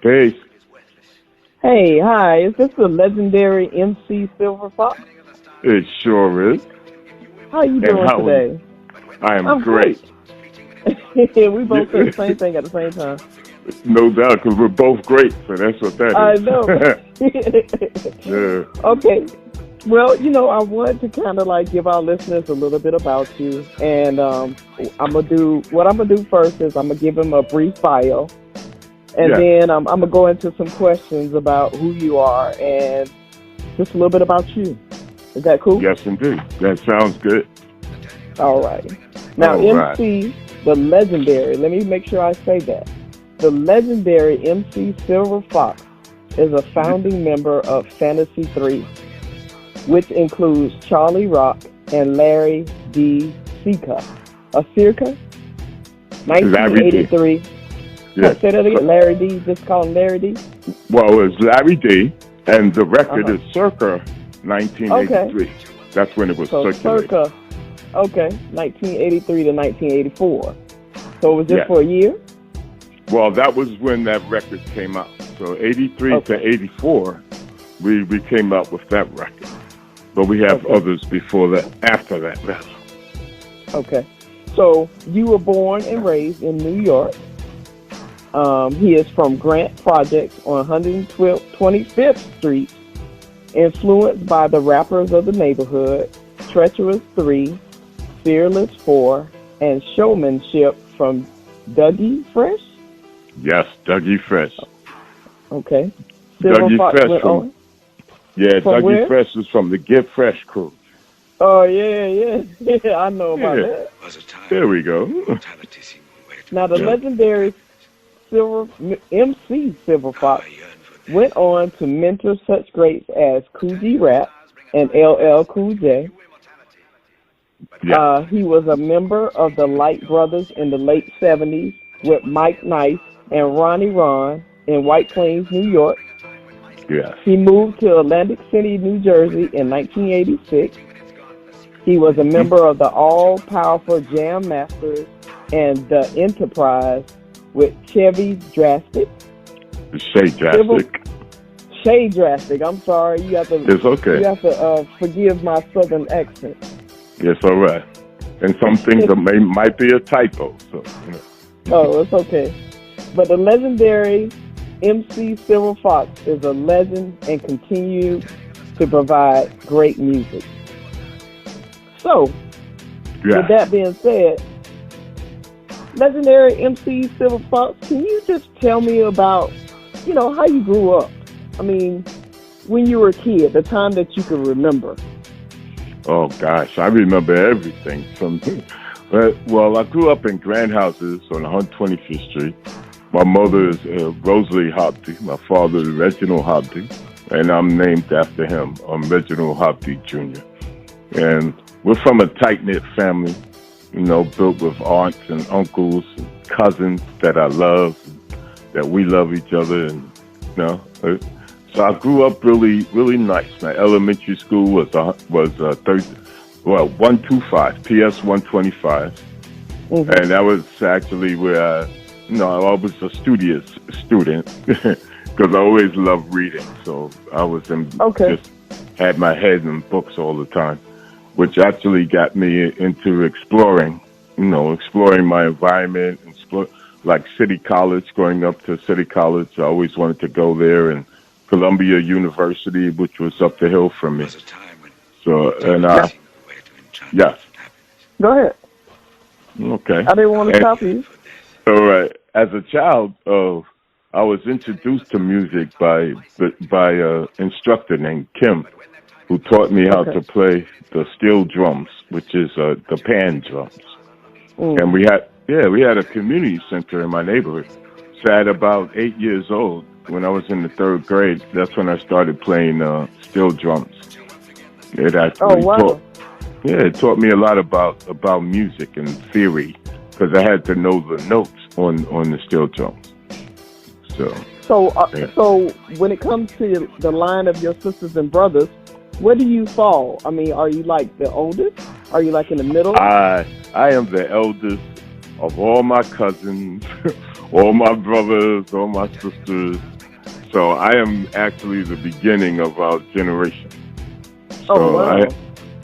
Peace. Hey, hi. Is this the legendary MC Silver Fox? It sure is. How you And doing how are you? today? I am I'm great. great. We both said the Yeah, same thing at the same time. no doubt, because we're both great, so that's what that I know. is. Yeah. Okay. Well, I wanted to kind of like give our listeners a little bit about you, and I'm gonna do what I'm gonna do first is I'm gonna give them a brief bio, and Yes. then I'm gonna go into some questions about who you are and just a little bit about you. Is that cool? Yes, indeed. That sounds good. All right. Now, All right. MC, the legendary, let me make sure I say that. The legendary MC Silver Fox is a founding member of Fantasy 3, which includes Charlie Rock and Larry D. Sika. Circa? Larry D. 1983. Yes. Say that again. Larry D. Just call him Larry D. Well, it's Larry D. And the record Uh-huh. is circa Okay. 1983. That's when it was So circulated. circa, okay, 1983 to 1984. So it was just Yes. for a year? Well, that was when that record came out. So 83 to Okay. 84, we came out with that record. But we have Okay. others before that, after that, rather. Okay. So you were born and raised in New York. He is from Grant Projects on 125th Street, influenced by the rappers of the neighborhood, Treacherous 3, Fearless 4, and Showmanship from Dougie Fresh. Yes, Dougie Fresh. Okay. Silver Dougie Fox Fresh went from, on. yeah, From Dougie where? Fresh was from the Get Fresh crew. Oh, yeah. Yeah, I know about Yeah, that. there we go. Now, the Yeah. legendary MC Silver Fox went on to mentor such greats as Coogee Rap and LL Cool J. Yeah. He was a member of the Light Brothers in the late 70s with Mike Nice and Ronnie Ron in White Plains, New York. Yes. He moved to Atlantic City, New Jersey in 1986. He was a member of the all-powerful Jam Masters and the Enterprise with Chevy Drastic. Shay Drastic. Shay Drastic. I'm sorry. It's okay. You have to forgive my southern accent. It's all right. And some things that might be a typo. So, Oh, it's okay. But the legendary MC Silver Fox is a legend and continues to provide great music. So, yeah. with that being said, legendary MC Silver Fox, can you just tell me about, how you grew up? I mean, when you were a kid, the time that you can remember. Oh, gosh. I remember everything from... Well, I grew up in grand houses on 125th Street. My mother is Rosalie Hopty. My father is Reginald Hopty. And I'm named after him. I'm Reginald Hopty Jr. And we're from a tight-knit family, built with aunts and uncles and cousins that I love, that we love each other. And, so I grew up really, really nice. My elementary school was 125, PS 125. Mm-hmm. And that was actually where I was a studious student because I always loved reading. So I was just had my head in books all the time, which actually got me into exploring my environment, like City College, going up to City College. I always wanted to go there, and Columbia University, which was up the hill from me. So, yes. Go ahead. Okay. I didn't want to stop you. All right. As a child, I was introduced to music by an instructor named Kim, who taught me how to play the steel drums, which is the pan drums. Mm. And we had a community center in my neighborhood. So at about 8 years old, when I was in the third grade, that's when I started playing steel drums. It actually it taught me a lot about music and theory, because I had to know the notes on the steel drums. So when it comes to the line of your sisters and brothers, where do you fall? I mean, are you like the oldest? Are you like in the middle? I am the eldest of all my cousins, all my brothers, all my sisters. So I am actually the beginning of our generation. Oh So wow.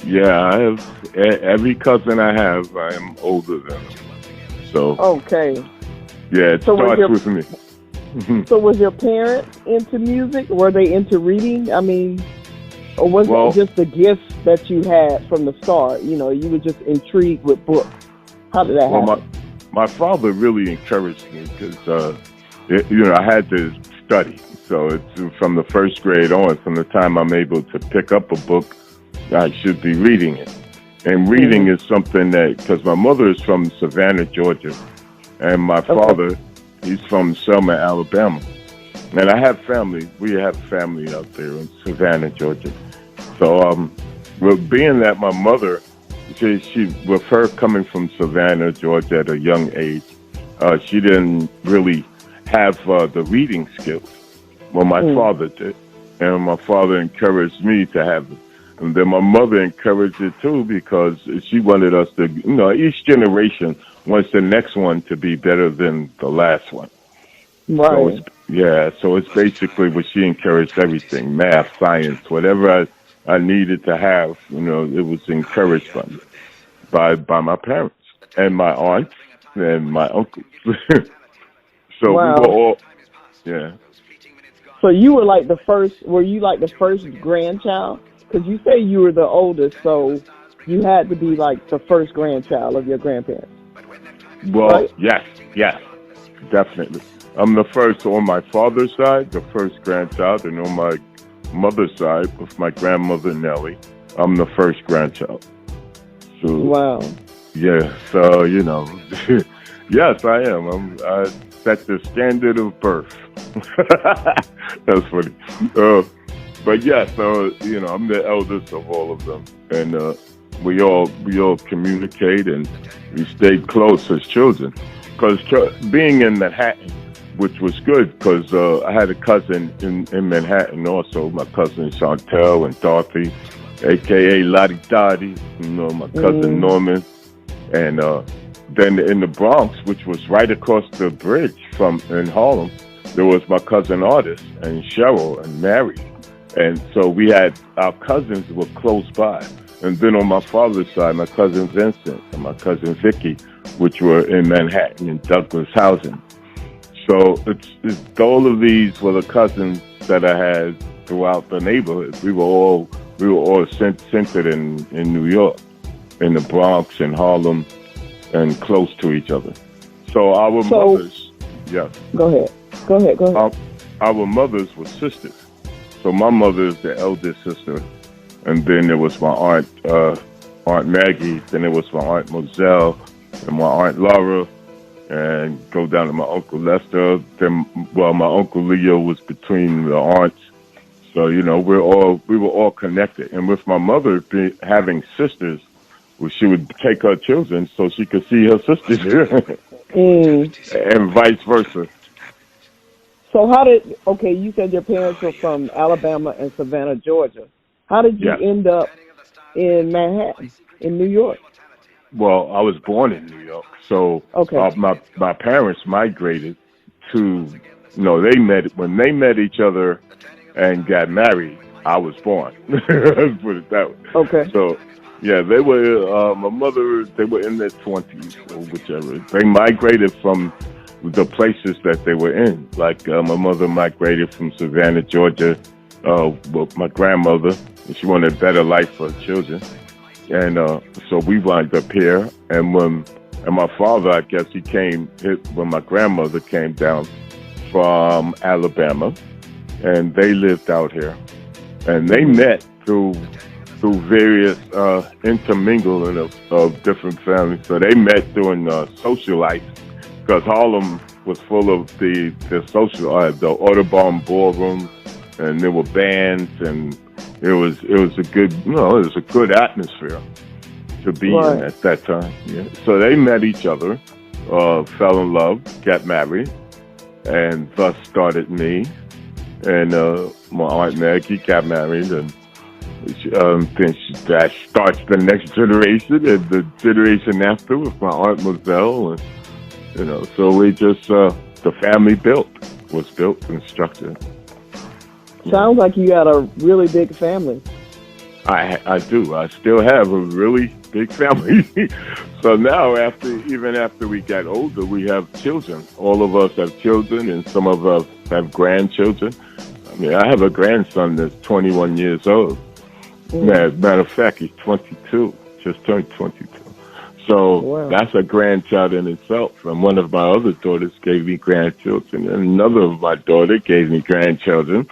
I have every cousin I have. I am older than them. So Okay. yeah, it So was starts your with me. so was your parents into music? Were they into reading? I mean, or was it Well, just a gift that you had from the start? You know, you were just intrigued with books. How did that well, happen? my father really encouraged me because I had to study. So it's from the first grade on, from the time I'm able to pick up a book, I should be reading it. And reading Hmm. is something that, because my mother is from Savannah, Georgia, and my Okay. father, he's from Selma, Alabama. And I have family. We have family out there in Savannah, Georgia. So, with being that my mother, she with her coming from Savannah, Georgia, at a young age, she didn't really have the reading skills. Well, my Mm. father did, and my father encouraged me to have it. And then my mother encouraged it too because she wanted us to, each generation wants the next one to be better than the last one. So it's Right. so it's basically what she encouraged everything, math, science, whatever I needed to have, it was encouraged by my parents and my aunts and my uncles. So we were Wow. all yeah. So you were like the first. Were you like the first grandchild? Because you say you were the oldest, so you had to be like the first grandchild of your grandparents, Well, right? yes, yes, definitely. I'm the first on my father's side, the first grandchild, and on my mother's side, with my grandmother Nellie, I'm the first grandchild. So Wow. yeah, so yes, I am. I set the standard of birth. That's funny. Uh, but yeah, so I'm the eldest of all of them, and we all communicate and we stayed close as children. Because being in Manhattan, which was good, because I had a cousin in Manhattan also, my cousin Chantel and Dorothy, aka Lottie Dottie, my cousin Mm. Norman, and then in the Bronx, which was right across the bridge from in Harlem, there was my cousin Artist and Cheryl and Mary. And so we had our cousins were close by. And then on my father's side, my cousin Vincent and my cousin Vicky, which were in Manhattan in Douglas housing. So it's all of these were the cousins that I had throughout the neighborhood. We were all centered in New York, in the Bronx and Harlem, and close to each other. So our So mothers, yes, go ahead. Go ahead. Go ahead. our, our mothers were sisters. So my mother is the eldest sister, and then there was my Aunt Maggie. Then there was my Aunt Moselle and my Aunt Laura, and go down to my Uncle Lester. Then, well, my Uncle Leo was between the aunts. So we were all connected. And with my mother having sisters, well, she would take her children so she could see her sisters, Mm. and vice versa. So how did? Okay, you said your parents were from Alabama and Savannah, Georgia. How did you Yes. end up in Manhattan, in New York? Well, I was born in New York, so Okay. my parents migrated to. No, they met when they met each other and got married. I was born. Let's put it that way. Okay. So, yeah, they were my mother. They were in their 20s or whichever. They migrated from the places that they were in. Like my mother migrated from Savannah, Georgia, with my grandmother. She wanted a better life for her children, and so we wound up here. And my father, I guess he came when my grandmother came down from Alabama, and they lived out here, and they Mhm. met through various intermingling of different families. So they met during social life because Harlem was full of the social the Audubon ballroom, and there were bands, and it was a good it was a good atmosphere to be in Right. at that time. Yeah. So they met each other, fell in love, got married, and thus started me. And my aunt Maggie got married, and that starts the next generation and the generation after with my aunt Moselle, and so we just the family was built and structured. Sounds like you got a really big family. I do. I still have a really big family. So now, even after we got older, we have children. All of us have children, and some of us have grandchildren. I mean, I have a grandson that's 21 years old. Matter of fact, he's 22, just turned 22. So Wow. that's a grandchild in itself. And one of my other daughters gave me grandchildren, and another of my daughter gave me grandchildren.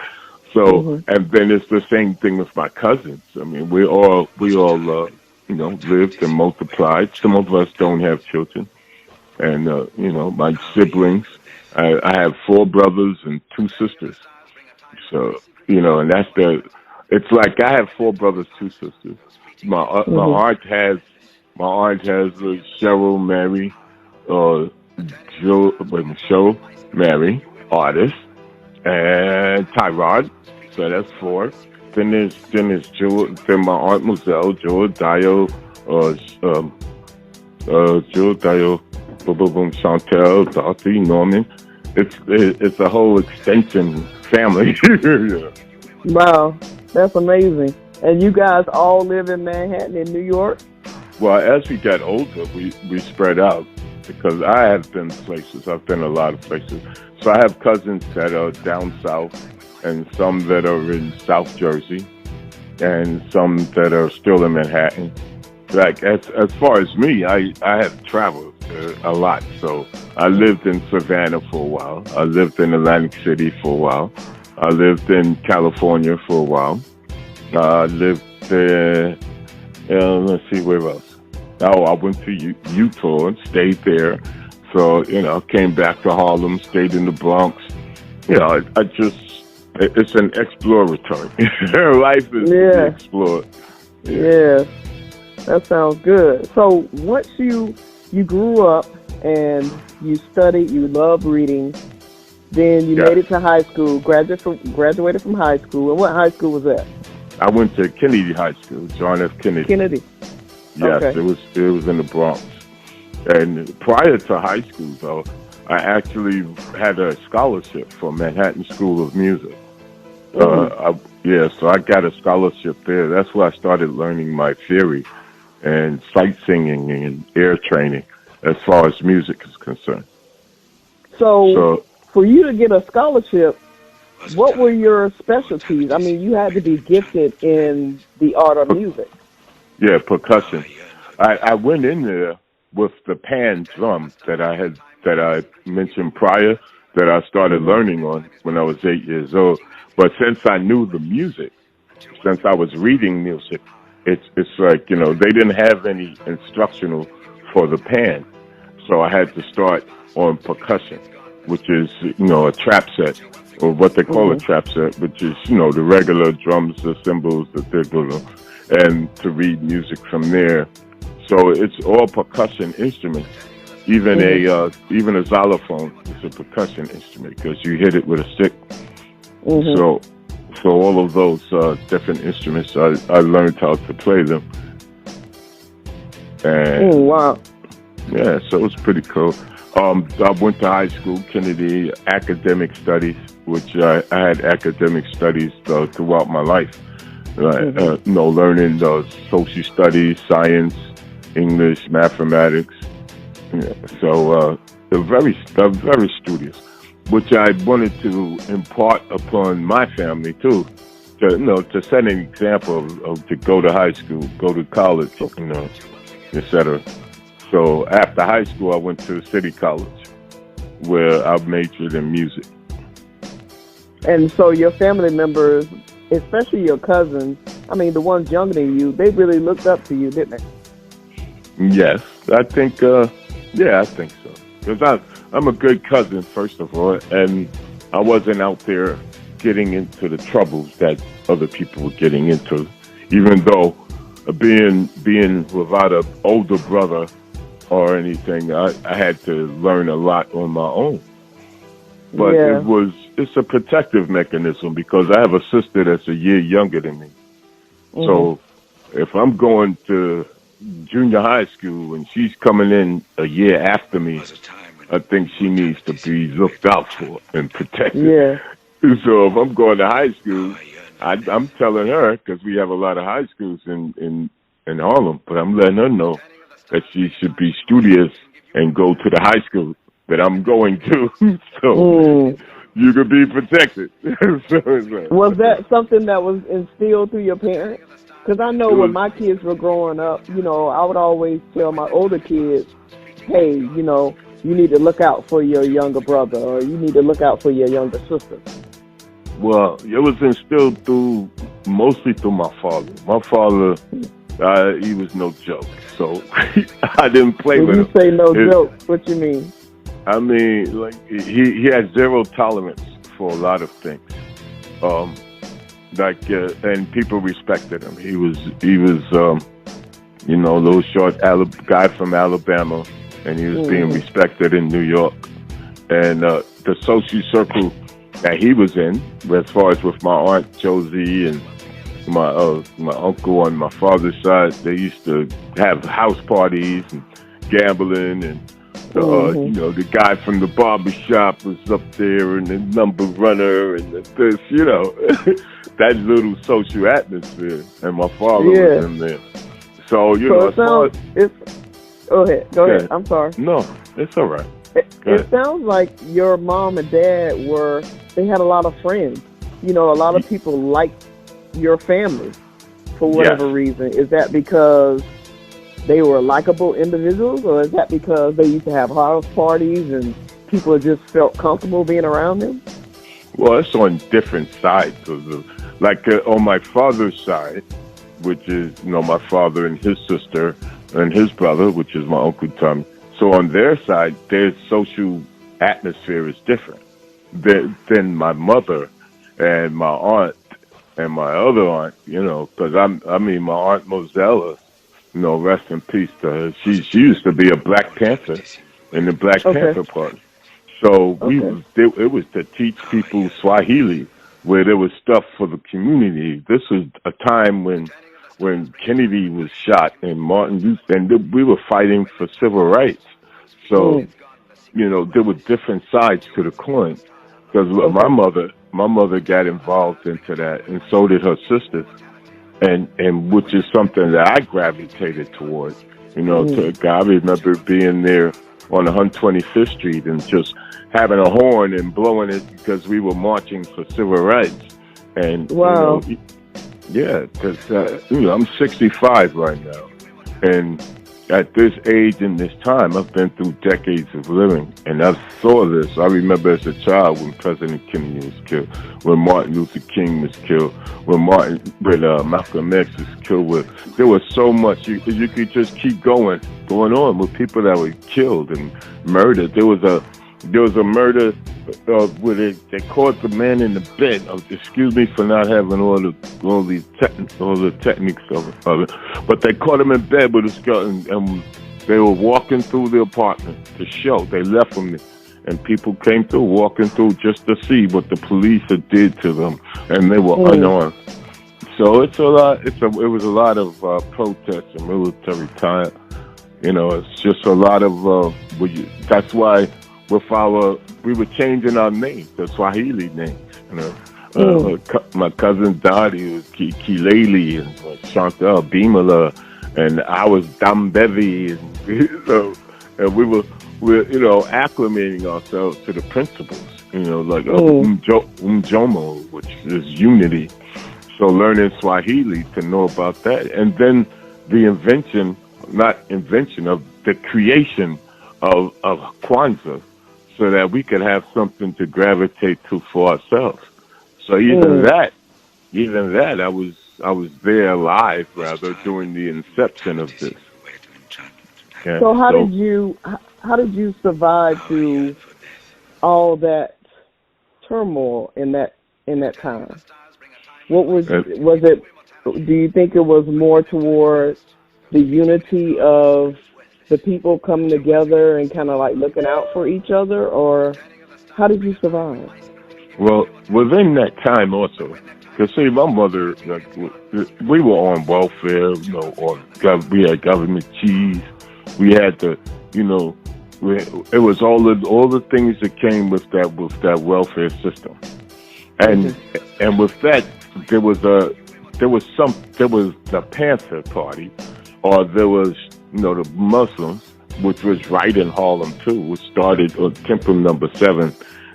So, and then it's the same thing with my cousins. I mean, we all, lived and multiplied. Some of us don't have children, and my siblings. I have 4 brothers and 2 sisters. So, and it's like I have 4 brothers, 2 sisters. My aunt has Cheryl, Mary, Cheryl, Mary, artist, and Tyrod. So that's 4. Then there's Jewel. Then my aunt Moselle, Jewel Dio, Jewel Dio, boom, boom, boom, Chantel, Dorothy, Norman. It's a whole extension family. Yeah. Wow, that's amazing. And you guys all live in Manhattan, in New York? Well, as we got older, we spread out because I have been places. I've been a lot of places. So I have cousins that are down south, and some that are in South Jersey, and some that are still in Manhattan. Like as far as me, I have traveled a lot. So I lived in Savannah for a while. I lived in Atlantic City for a while. I lived in California for a while. I lived there. Let's see, where else? Oh, I went to Utah and stayed there. So, came back to Harlem, stayed in the Bronx. It's an exploratory. Life is to be explored. Yeah, that sounds good. So once you grew up and you studied, you loved reading, then you made it to high school, graduated from high school. And what high school was that? I went to Kennedy High School, John F. Kennedy. Kennedy. Yes, okay. It was in the Bronx. And prior to high school, though, I actually had a scholarship for Manhattan School of Music. So I got a scholarship there. That's where I started learning my theory and sight singing and air training as far as music is concerned. So for you to get a scholarship, what were your specialties? I mean, you had to be gifted in the art of music. Yeah, percussion. I went in there with the pan drum that I mentioned prior, that I started learning on when I was 8 years old. But since I knew the music, since I was reading music, it's like, they didn't have any instructional for the pan. So I had to start on percussion, which is, a trap set, or what they call a trap set, which is, the regular drums, the cymbals, the diddle, and to read music from there. So it's all percussion instruments. Even a xylophone is a percussion instrument because you hit it with a stick. So all of those different instruments, I learned how to play them. And wow. Yeah, so it was pretty cool. I went to high school, Kennedy, academic studies, which I had academic studies throughout my life. Learning social studies, science, English, mathematics. Yeah, so very studious, which I wanted to impart upon my family too, to set an example of to go to high school, go to college, etc. So after high school, I went to City College, where I majored in music. And so your family members, especially your cousins, I mean, the ones younger than you, they really looked up to you, didn't they? Yes, I think, I think so. Because I'm a good cousin, first of all, and I wasn't out there getting into the troubles that other people were getting into, even though being without an older brother or anything, I had to learn a lot on my own. But it's a protective mechanism because I have a sister that's a year younger than me. So if I'm going to junior high school and she's coming in a year after me, I think she needs to be looked out for and protected. Yeah. So if I'm going to high school, I'm telling her, because we have a lot of high schools in Harlem, but I'm letting her know that she should be studious and go to the high school that I'm going to, so you could be protected. Was that something that was instilled through your parents? Because I know It when was, my kids were growing up, I would always tell my older kids, hey, you need to look out for your younger brother, or you need to look out for your younger sister. well, it was instilled mostly through my father. My father, he was no joke, so I didn't play When with you him. say no joke, what you mean? I mean, like he had zero tolerance for a lot of things. Um, and people respected him. He was little short guy from Alabama, and he was being respected in New York. And the social circle that he was in, as far as with my aunt Josie and my uncle on my father's side, they used to have house parties and gambling, and the guy from the barber shop was up there, and the number runner, and that little social atmosphere, and my father was in there. So as far as go ahead. I'm sorry. No, it's all right. It sounds like your mom and dad they had a lot of friends. A lot of people liked your family for whatever reason. Is that because they were likable individuals, or is that because they used to have house parties and people just felt comfortable being around them? Well, it's on different sides of on my father's side, which is my father and his sister and his brother, which is my Uncle Tommy. So on their side, their social atmosphere is different than my mother and my aunt and my other aunt. Because my aunt Mosella, rest in peace to her. She used to be a Black Panther in the Black Panther Party. So it was to teach people Swahili, where there was stuff for the community. This was a time when Kennedy was shot and Martin Luther, and we were fighting for civil rights. So, there were different sides to the coin. Because my mother got involved into that, and so did her sisters, and which is something that I gravitated towards. I remember being there on 125th Street and just having a horn and blowing it because we were marching for civil rights. And wow. Because I'm 65 right now, and at this age and this time, I've been through decades of living, and I saw this. I remember as a child when President Kennedy was killed, when Martin Luther King was killed, when Malcolm X was killed. There was so much you could just keep going on with people that were killed and murdered. There was a murder where they caught the man in the bed. Excuse me for not having all the techniques of it, but they caught him in bed with a skeleton, and they were walking through the apartment to show. They left him there, and people came through, walking through just to see what the police had did to them, and they were unarmed. So it's a lot. It was a lot of protests and military time. It's just a lot of. That's why. We were changing our names, the Swahili names. My cousin Dottie was Kilele, and Chantal Bimala, and I was Dambevi, and we were acclimating ourselves to the principles, like Umjomo, which is unity. So learning Swahili to know about that, and then the the creation of Kwanzaa, so that we could have something to gravitate to for ourselves. So even that, I was there live, rather, during the inception of this. Yeah, so how did you survive through all that turmoil in that time? What was it? Do you think it was more towards the unity of the people coming together and kind of like looking out for each other, or how did you survive? Well, within that time also, because see, my mother, we were on welfare, we had government cheese, we had to, It was all the things that came with that welfare system, and and with that there was the Panther Party, or there was the Muslims, which was right in Harlem too, which started on Temple Number 7.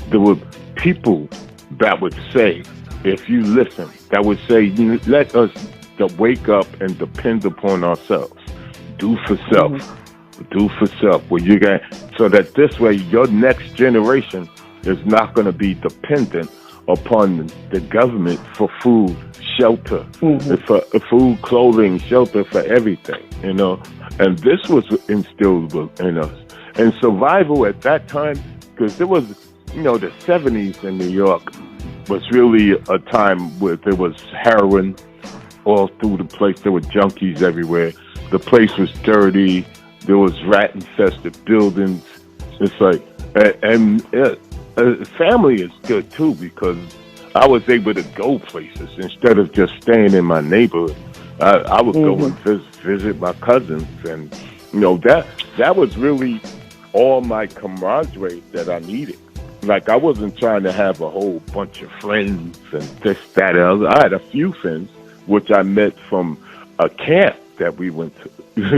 There were people that would say, if you listen, that would say, let us to wake up and depend upon ourselves. Do for self. Do for self. Well, so that this way your next generation is not going to be dependent upon the government for food, shelter, for food, clothing, shelter, for everything, And this was instilled in us. And survival at that time, because there was, the 70s in New York was really a time where there was heroin all through the place. There were junkies everywhere. The place was dirty. There was rat-infested buildings. It's like, family is good too, because I was able to go places instead of just staying in my neighborhood. I would go and visit my cousins, and that was really all my camaraderie that I needed. Like, I wasn't trying to have a whole bunch of friends and this, that, and other. I had a few friends, which I met from a camp that we went to.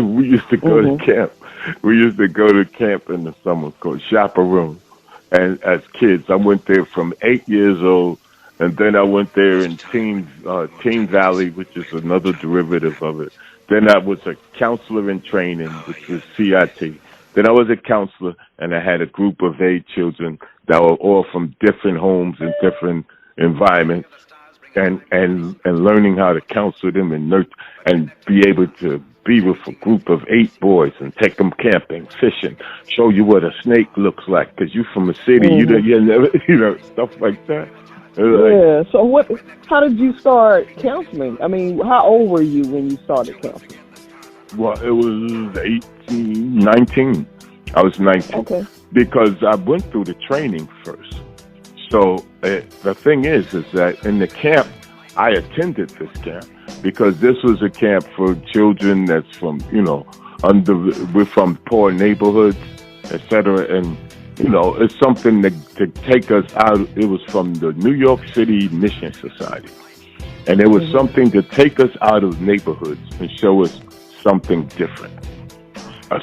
We used to go to camp. We used to go to camp in the summer called Chaperone. And as kids, I went there from 8 years old, and then I went there in Teen Valley, which is another derivative of it. Then I was a counselor in training, which was CIT. Then I was a counselor, and I had a group of 8 children that were all from different homes and different environments, and learning how to counsel them and nurture and be able to be with a group of 8 boys and take them camping, fishing, show you what a snake looks like, because you from a city, you never, stuff like that. Yeah. So how did you start counseling? I mean, how old were you when you started counseling? Well, it was 19. I was 19. Okay. Because I went through the training first. So the thing is that in the camp, I attended this camp because this was a camp for children that's from, we're from poor neighborhoods, etc. And, it's something to take us out. It was from the New York City Mission Society. And it was something to take us out of neighborhoods and show us something different.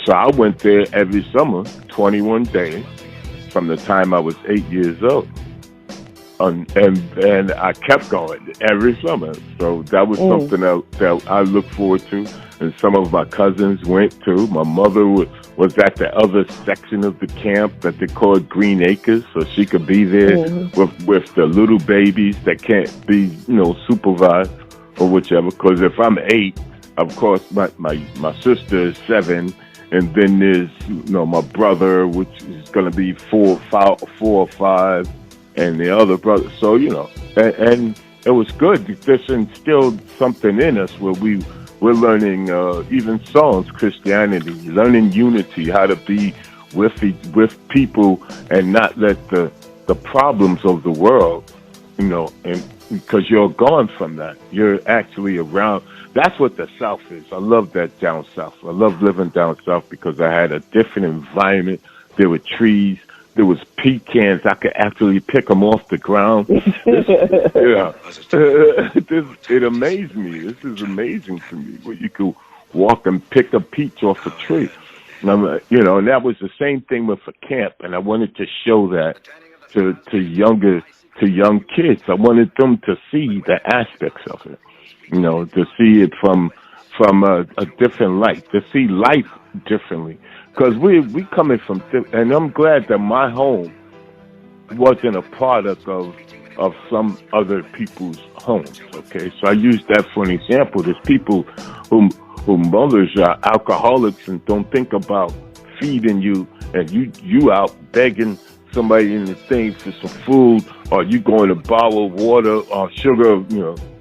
So I went there every summer, 21 days, from the time I was 8 years old. And I kept going every summer. So that was something that I look forward to. And some of my cousins went to. My mother was at the other section of the camp that they called Green Acres, so she could be there with the little babies that can't be, supervised or whichever. Because if I'm 8, of course, my sister is 7, and then there's, my brother, which is going to be 4 or 5, and the other brother. So, and it was good. This instilled something in us where we're learning even songs, Christianity, learning unity, how to be with people and not let the problems of the world, and because you're gone from that. You're actually around. That's what the South is. I love that down South. I love living down South because I had a different environment. There were trees. There was pecans. I could actually pick them off the ground. It amazed me. This is amazing to me, where you could walk and pick a peach off a tree. And and that was the same thing with a camp. And I wanted to show that to young kids. I wanted them to see the aspects of it. To see it from a different light, to see life differently. Because we coming from, and I'm glad that my home wasn't a product of some other people's homes. Okay, so I use that for an example. There's people who mothers are alcoholics and don't think about feeding you, and you out begging somebody in the thing for some food, or you going to borrow water or sugar,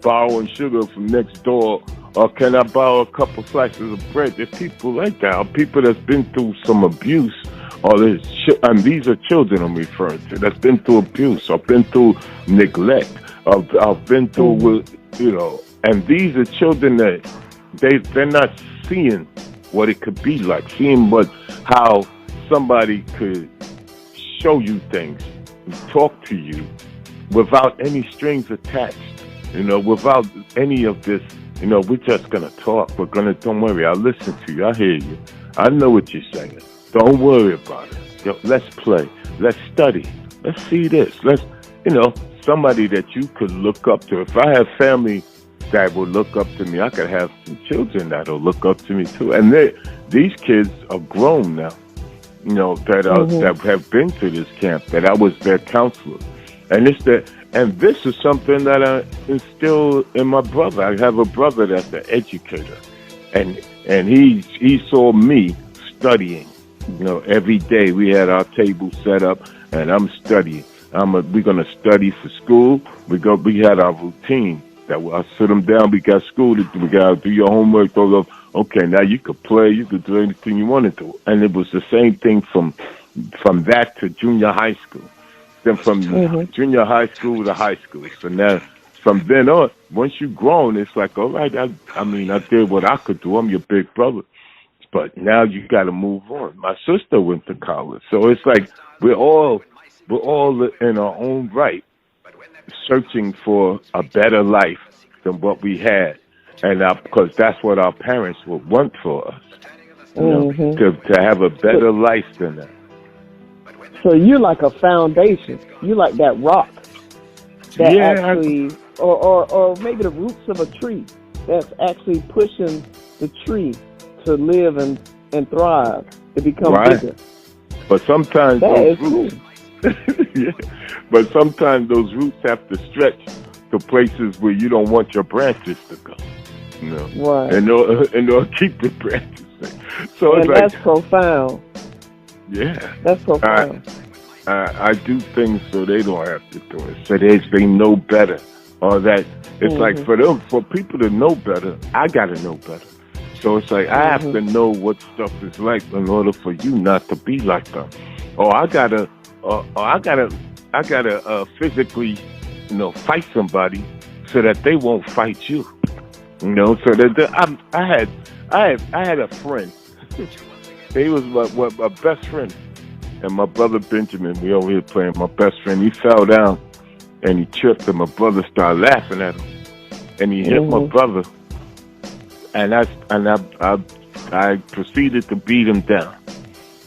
borrowing sugar from next door. Or can I borrow a couple slices of bread? There's people like that. Or people that's been through some abuse. Or and these are children I'm referring to. That's been through abuse. Or been through neglect. Or been through, And these are children that they're not seeing what it could be like. Seeing how somebody could show you things, talk to you without any strings attached, without any of this, we're just going to talk. Don't worry, I'll listen to you. I hear you. I know what you're saying. Don't worry about it. Let's play. Let's study. Let's see this. Somebody that you could look up to. If I have family that will look up to me, I could have some children that will look up to me too. And these kids are grown now, that have been to this camp, that I was their counselor. And this is something that I instill in my brother. I have a brother that's an educator, and he saw me studying. Every day we had our table set up, and I'm studying. We're gonna study for school. We had our routine that I sit them down. We got school to do. We gotta do your homework. Okay, now you could play. You could do anything you wanted to. And it was the same thing from that to junior high school. Then from junior high school to high school. So now, from then on, once you've grown, it's like, all right, I did what I could do. I'm your big brother. But now you got to move on. My sister went to college. So it's like we're all in our own right searching for a better life than what we had. And because that's what our parents would want for us, to have a better life than that. So you're like a foundation. You're like that rock that actually, or maybe the roots of a tree that's actually pushing the tree to live and thrive, to become bigger. But sometimes those roots, but sometimes those roots have to stretch to places where you don't want your branches to go. Right. And they'll keep the branches there. So and that's profound. Yeah. That's profound. I do things so they don't have to do it. So they know better. Or that it's like for people to know better, I gotta know better. So it's like I have to know what stuff is like in order for you not to be like them. Or I gotta physically, fight somebody so that they won't fight you. So that I had a friend. He was my best friend, and my brother Benjamin. We over here playing. My best friend. He fell down and he tripped, and my brother started laughing at him, and he hit my brother. And I proceeded to beat him down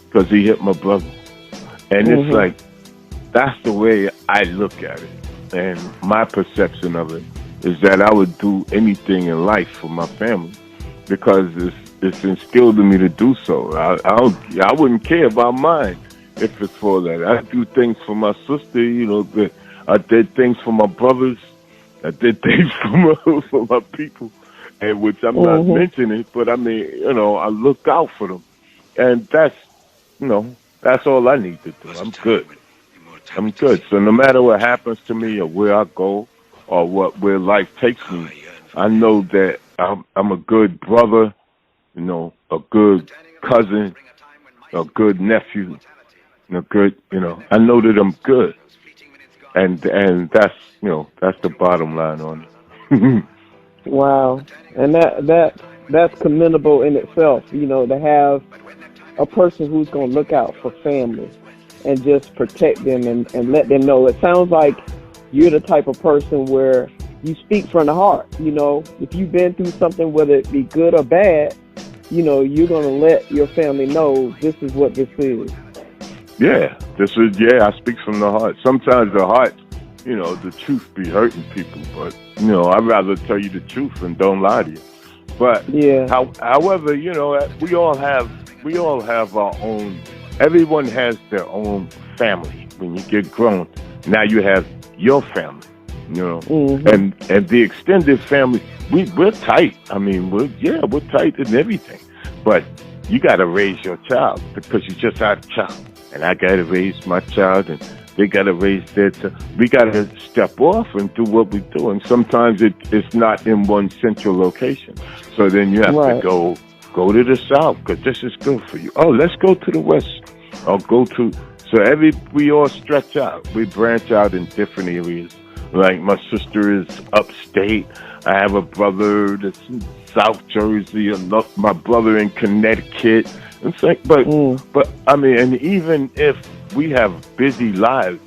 because he hit my brother. And it's like, that's the way I look at it. And my perception of it is that I would do anything in life for my family because it's instilled in me to do so. I wouldn't care about mine if it's for that. I do things for my sister, I did things for my brothers. I did things for my people. And which I'm not mentioning, but I look out for them. And that's all I need to do. I'm good. So no matter what happens to me or where I go or where life takes me, I know that I'm a good brother, a good cousin, a good nephew, a good, I know that I'm good. And that's the bottom line on it. Wow. And that's commendable in itself, to have a person who's going to look out for family and just protect them and let them know. It sounds like you're the type of person where you speak from the heart. If you've been through something, whether it be good or bad, you're going to let your family know this is what this is. Yeah, I speak from the heart. Sometimes the heart, the truth be hurting people, but, I'd rather tell you the truth and don't lie to you. But, however, we all have our own, everyone has their own family. When you get grown, now you have your family, and the extended family, we're tight. I mean, we're tight in everything, but you got to raise your child because you just had a child, and I got to raise my child, and they got to raise their child. We got to step off and do what we do, and sometimes it's not in one central location. So then you have to go to the south because this is good for you. Oh, let's go to the west. I'll go to. So we all stretch out. We branch out in different areas. Like my sister is upstate. I have a brother that's in South Jersey. My brother in Connecticut. It's like, but I mean, and even if we have busy lives,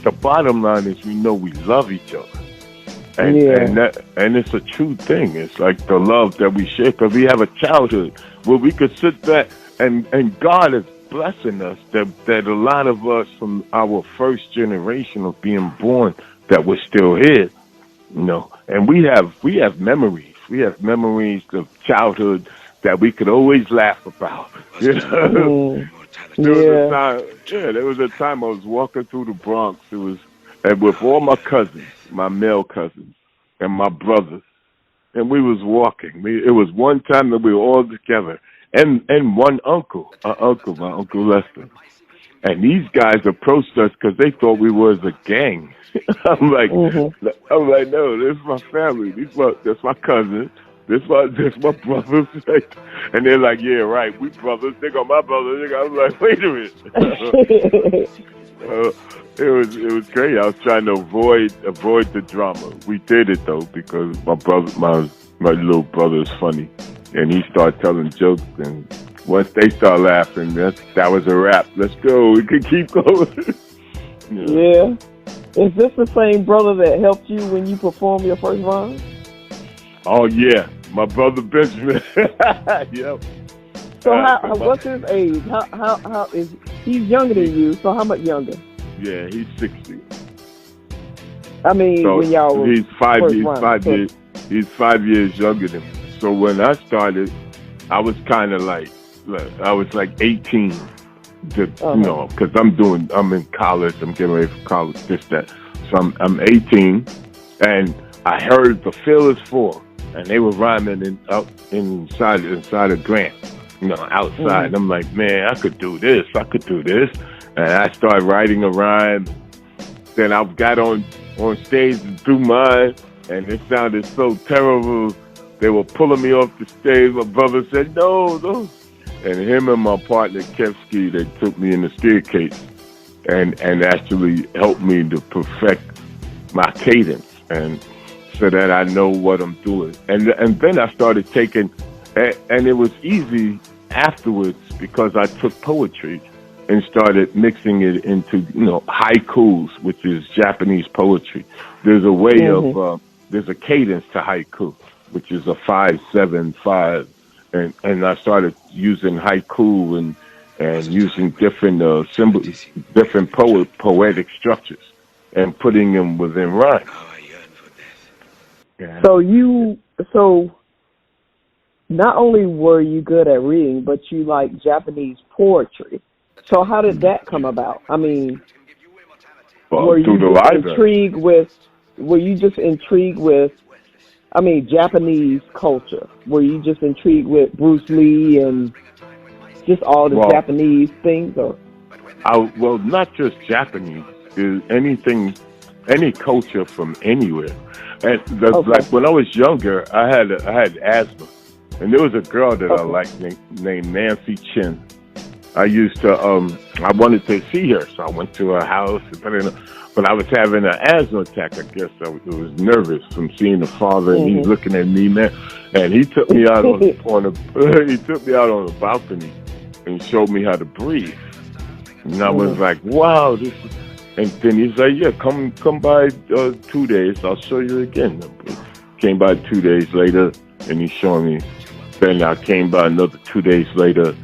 the bottom line is we know we love each other. And it's a true thing. It's like the love that we share because we have a childhood where we could sit back and God is blessing us that a lot of us from our first generation of being born that we're still here, and we have memories. We have memories of childhood that we could always laugh about. There was a time I was walking through the Bronx. And with all my cousins, my male cousins, and my brothers, and we was walking. It was one time that we were all together, and one uncle, my Uncle Lester, and these guys approached us because they thought we was a gang. I'm like, no, this is my family. That's my cousin. This my brothers. And they're like, yeah, right, we brothers. They go, my brothers. I'm like, wait a minute. It was great. I was trying to avoid the drama. We did it though because my little brother is funny, and he started telling jokes. And once they start laughing, that was a wrap. Let's go. We can keep going. Yeah. Is this the same brother that helped you when you performed your first rhyme? Oh yeah, my brother Benjamin. Yep. So what's his age? How is he's younger than you? So how much younger? Yeah, he's 60. I mean, so when y'all he's 5 years younger than me. So when I started, I was kind of like I was like 18. Because I'm in college. I'm getting ready for college. That. So I'm 18, and I heard the Feel Is Four, and they were rhyming inside of Grant. Outside. And I'm like, man, I could do this. And I started writing a rhyme. Then I got on stage and threw mine, and it sounded so terrible. They were pulling me off the stage. My brother said, no. And him and my partner, Kevsky, they took me in the staircase and actually helped me to perfect my cadence and so that I know what I'm doing. And then I started taking, and it was easy afterwards because I took poetry and started mixing it into, haikus, which is Japanese poetry. There's a way of, there's a cadence to haiku, which is a 5-7-5. And I started using haiku and using different symbols, different poetic structures, and putting them within rhyme. Yeah. So not only were you good at reading, but you like Japanese poetry. So how did that come about? I mean, were you just intrigued with Japanese culture? Were you just intrigued with Bruce Lee and just all the Japanese things? Or? Well, not just Japanese. Is any culture from anywhere. And like when I was younger, I had asthma, and there was a girl that I liked named Nancy Chin. I used to I wanted to see her, so I went to her house, but I was having an asthma attack. I guess I was nervous from seeing the father, and he's looking at me, man. And he took me out on the balcony and showed me how to breathe. And I was like, wow, this is. And then he's like, yeah, come by 2 days. I'll show you again. Came by 2 days later, and he's showing me. Then I came by another 2 days later.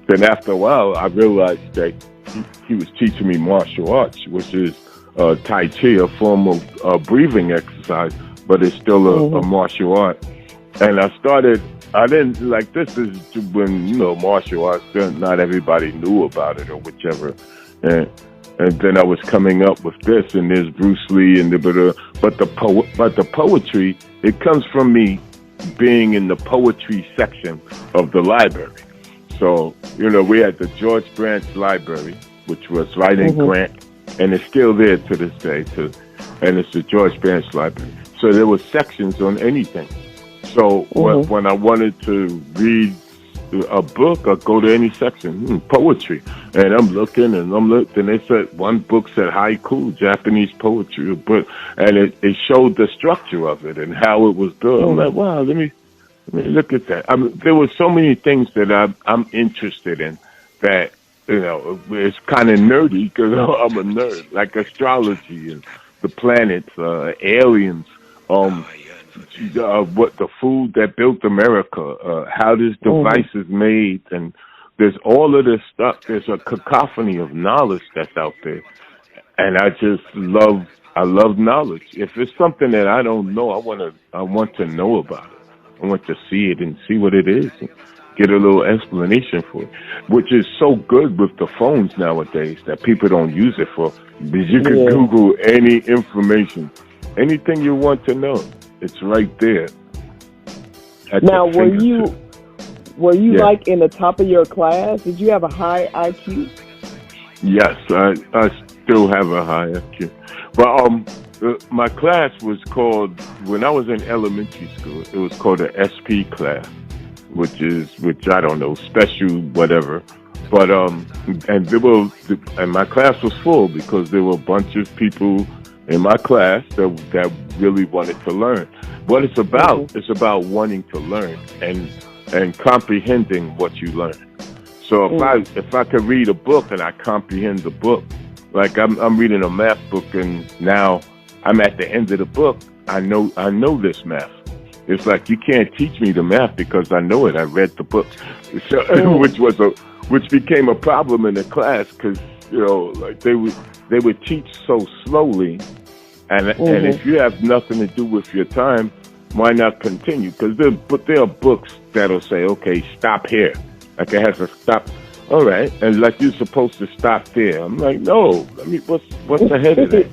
Then after a while, I realized that he was teaching me martial arts, which is Tai Chi, a form of breathing exercise, but it's still a martial art. And this is when, martial arts, not everybody knew about it or whichever. And then I was coming up with this, and there's Bruce Lee, and but the poetry, it comes from me being in the poetry section of the library. So, we had the George Branch Library, which was right in Grant, and it's still there to this day, and it's the George Branch Library. So there were sections on anything. So when I wanted to read a book, I'd go to any section, poetry. And I'm looking, and they said one book said haiku, Japanese poetry, and it showed the structure of it and how it was done. I'm like, wow, let me I mean, look at that. I mean, there were so many things that I'm interested in that, it's kind of nerdy because I'm a nerd, like astrology and the planets, aliens, um, what the food that built America, how this Mhm. device is made, and there's all of this stuff. There's a cacophony of knowledge that's out there, and I love knowledge. If it's something that I don't know, I want to know about it. I want to see it and see what it is and get a little explanation for it, which is so good with the phones nowadays that people don't use it for. Because you could Yeah. Google any information, anything you want to know. It's right there at your Now, fingertips. were you Yeah. like in the top of your class? Did you have a high IQ? Yes, I still have a high IQ. But my class was called, when I was in elementary school, it was called a SP class, which I don't know, special whatever. But and my class was full because there were a bunch of people in my class that really wanted to learn. What Mhm. it's about wanting to learn and comprehending what you learn. So Mhm. if I could read a book and I comprehend the book, like I'm reading a math book and now I'm at the end of the book, I know this math. It's like you can't teach me the math because I know it. I read the book, so, Mhm. which became a problem in the class because like they would teach so slowly, and Mhm. if you have nothing to do with your time, why not continue? Because there are books that'll say, okay, stop here. Like it has to stop. All right, and like you're supposed to stop there. I'm like, no. I mean, what's ahead of that?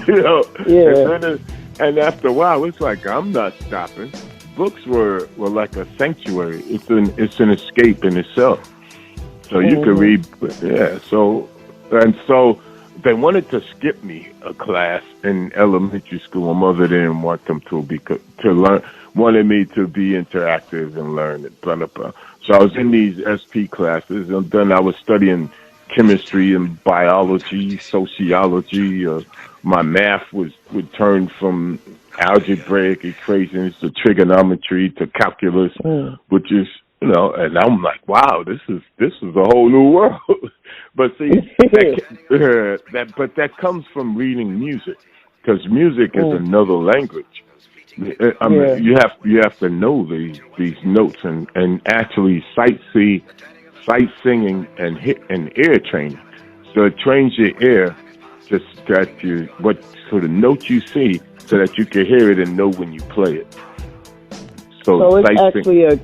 you know. And Yeah. then and after a while, it's like I'm not stopping. Books were like a sanctuary. It's an escape in itself. So you could Mhm. read, yeah. So they wanted to skip me a class in elementary school. My mother didn't want them to because to learn, wanted me to be interactive and learn and blah blah blah. So I was in these SP classes, and then I was studying chemistry and biology, sociology. My math would turn from algebraic equations to trigonometry to calculus, Mhm. which is and I'm like, wow, this is a whole new world. But see, that comes from reading music, because music is Mhm. another language. I mean, Yeah. you have to know these notes and actually sight singing and hit and ear training. So it trains your ear just that you what sort of notes you see so that you can hear it and know when you play it. So So it's sight sing. actually a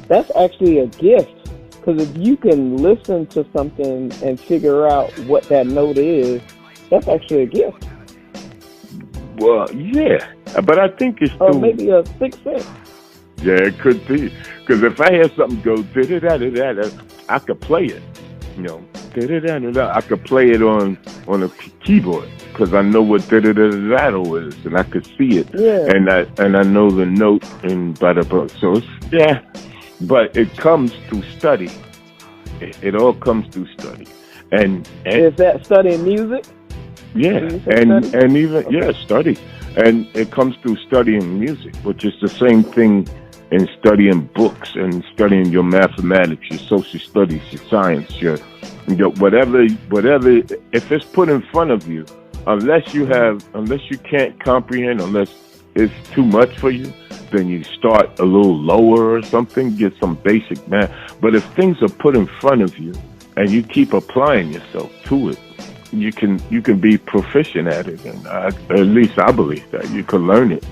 that's actually a gift because if you can listen to something and figure out what that note is, that's actually a gift, Well, yeah, but I think it's or too. maybe a sixth sense. Yeah, it could be. Because if I hear something go da da da da da, I could play it. You know, da da da da da. I could play it on a keyboard because I know what da da da da da is, and I could see it, Yeah. and I know the note in blah blah blah. So it's yeah, but it comes through study. It all comes through study, and Is that studying music? When yeah, you say study? and even Okay. yeah, study, and it comes through studying music, which is the same thing in studying books and studying your mathematics, your social studies, your science, your whatever. If it's put in front of you, Mhm. unless you can't comprehend, unless it's too much for you, then you start a little lower or something, get some basic math. But if things are put in front of you and you keep applying yourself to it, you can be proficient at it, and at least I believe that you can learn it.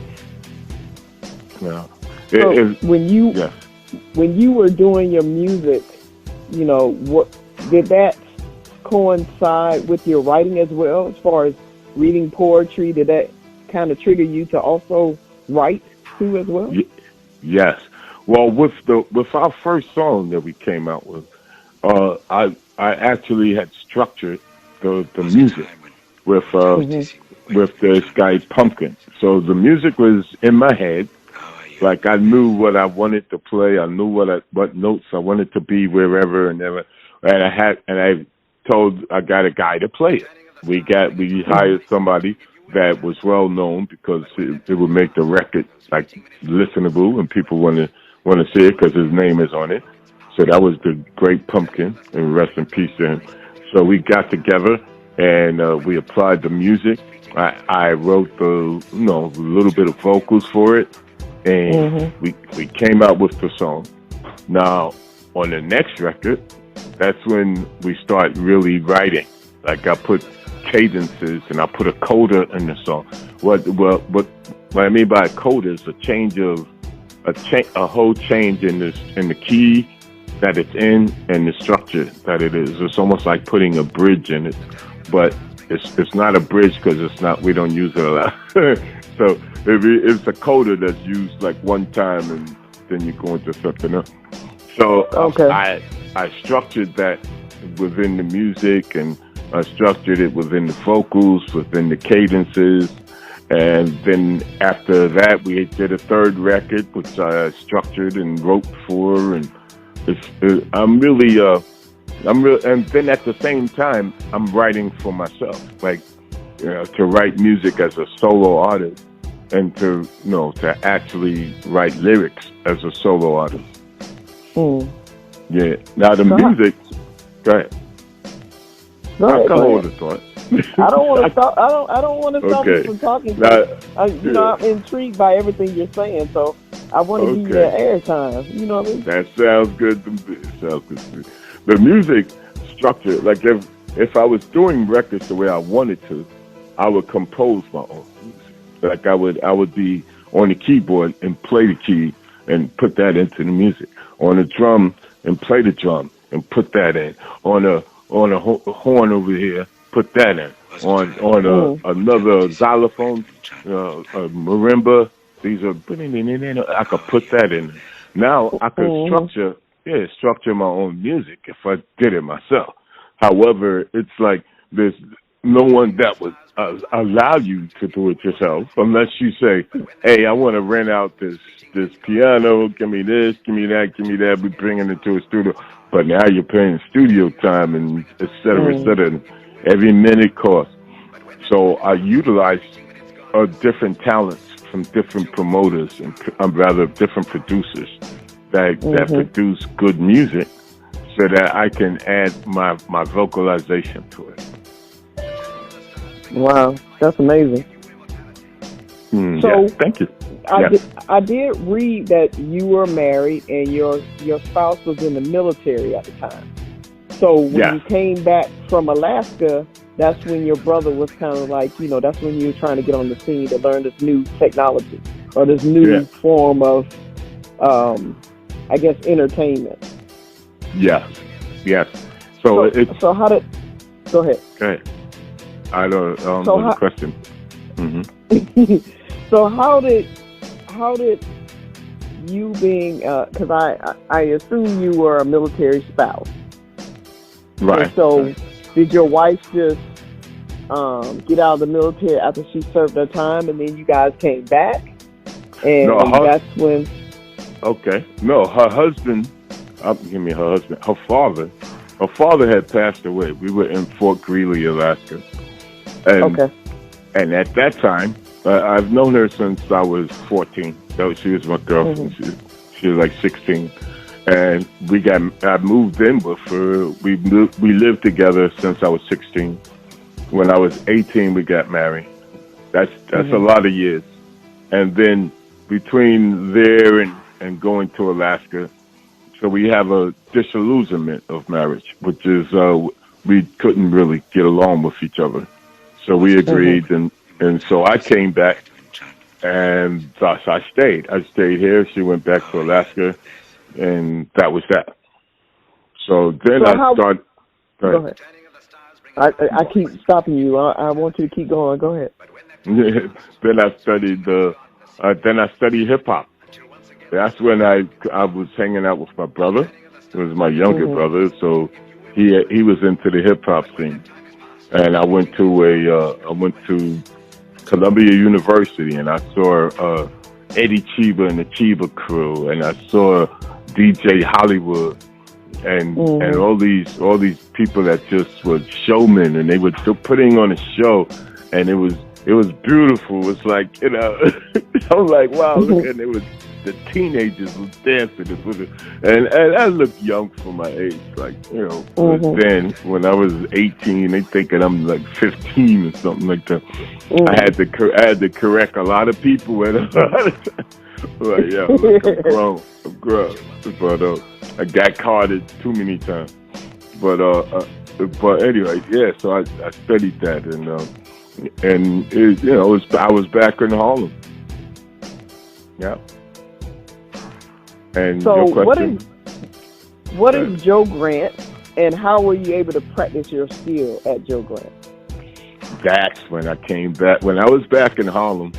Yeah, So yes, when you were doing your music, what did that coincide with your writing as well? As far as reading poetry, did that kind of trigger you to also write too as well? y- yes. Well, with our first song that we came out with, I actually had structured the music with Mhm. this guy Pumpkin. So the music was in my head. Like I knew what I wanted to play. I knew what notes I wanted to be wherever and ever. And I told I got a guy to play it. We Mhm. hired somebody that was well known because it would make the record like listenable and people want to see it because his name is on it. So that was the Great Pumpkin, and rest in peace to him. So we got together and we applied the music. I wrote a little bit of vocals for it, and we came out with the song. Now on the next record, that's when we start really writing. Like I put cadences and I put a coda in the song. What I mean by a coda is a whole change in the key that it's in and the structure that it is. It's almost like putting a bridge in it, but it's not a bridge because we don't use it a lot. So it's a coda that's used like one time and then you go into something else. So I structured that within the music, and I structured it within the vocals, within the cadences. And then after that, we did a third record, which I structured and wrote for. And I'm really, and then at the same time, I'm writing for myself, like, to write music as a solo artist, and to actually write lyrics as a solo artist. Yeah. Now the music. Go ahead. I can hold the thought. I don't want to stop. I don't want to stop you from talking. I'm intrigued by everything you're saying, so I want to give you that airtime. You know what I mean? That sounds good to me. The music structure, like if I was doing records the way I wanted to, I would compose my own music. Like I would be on the keyboard and play the key and put that into the music. On the drum and play the drum and put that in. On a horn over here, put that in. On another xylophone, a marimba. These are I could put that in. Now I could structure my own music if I did it myself. However, it's like there's no one that would allow you to do it yourself unless you say, "Hey, I want to rent out this piano. Give me this, give me that. We bringing it to a studio." But now you're paying studio time and et cetera, et cetera. Every minute costs. So I utilized different talents from different promoters and different producers that produce good music, so that I can add my vocalization to it. Wow, that's amazing. Thank you. I did read that you were married and your spouse was in the military at the time. So when you came back from Alaska, that's when your brother was kind of like, that's when you were trying to get on the scene to learn this new technology or this new form of, I guess, entertainment. Yes. So how did? Go ahead. I don't know the question. So how did you being? Because I assume you were a military spouse, right? And so did your wife just get out of the military after she served her time, and then you guys came back, and that's when? Okay. No, her husband. Give me her husband. Her father. Her father had passed away. We were in Fort Greely, Alaska. And at that time, I've known her since I was 14. She was my girlfriend. She was like 16. And I moved in with her. We lived together since I was 16. When I was 18, we got married. That's a lot of years. And then between there and going to Alaska, so we have a disillusionment of marriage, which is we couldn't really get along with each other. So we agreed, and so I came back, and thus I stayed. I stayed here. She went back to Alaska, and that was that. So then I started. Go ahead. I keep stopping you. I want you to keep going. Go ahead. Then I studied hip hop. That's when I was hanging out with my brother. It was my younger brother, so he was into the hip hop scene. And I went to Columbia University, and I saw Eddie Chiba and the Chiba Crew, and I saw DJ Hollywood, and all these people that just were showmen, and they were still putting on a show, and it was beautiful. It's like, I'm like, wow, look, and the teenagers was dancing. And I looked young for my age. Like, you know, then when I was 18, they thinking I'm like 15 or something like that. I had to correct a lot of people. And like, yeah, look, I'm grown. But I got carded too many times. But anyway, yeah. So I studied that, and it, you know, I was back in Harlem. Yeah. And so your question? what is Joe Grant, and how were you able to practice your skill at Joe Grant? That's when I came back. When I was back in Harlem,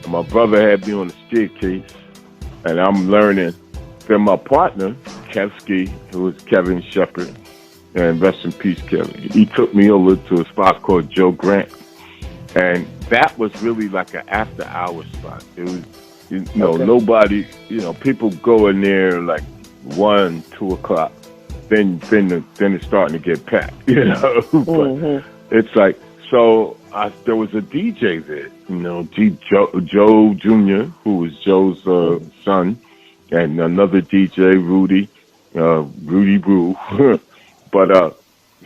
my brother had me on the staircase, and I'm learning. Then my partner, Kevsky, who was Kevin Shepard, and rest in peace, Kevin, he took me over to a spot called Joe Grant. And that was really like an after-hour spot. It was, you know, nobody, you know, people go in there like 1, 2 o'clock. Then it's starting to get packed, you know. But it's like, so there was a DJ there, you know, Joe Jr., who was Joe's son, and another DJ, Rudy Brew. But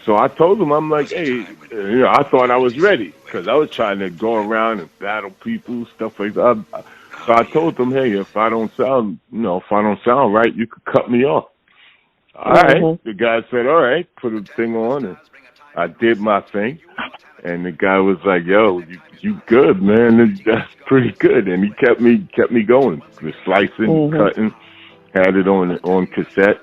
so I told him, I'm like, hey, you know, I thought I was ready because I was trying to go around and battle people, stuff like that. So I told them, hey, if I don't sound right, you could cut me off. All right. The guy said, all right, put a thing on, and I did my thing. And the guy was like, yo, you good, man. That's pretty good. And he kept me going. The slicing, cutting, had it on cassette.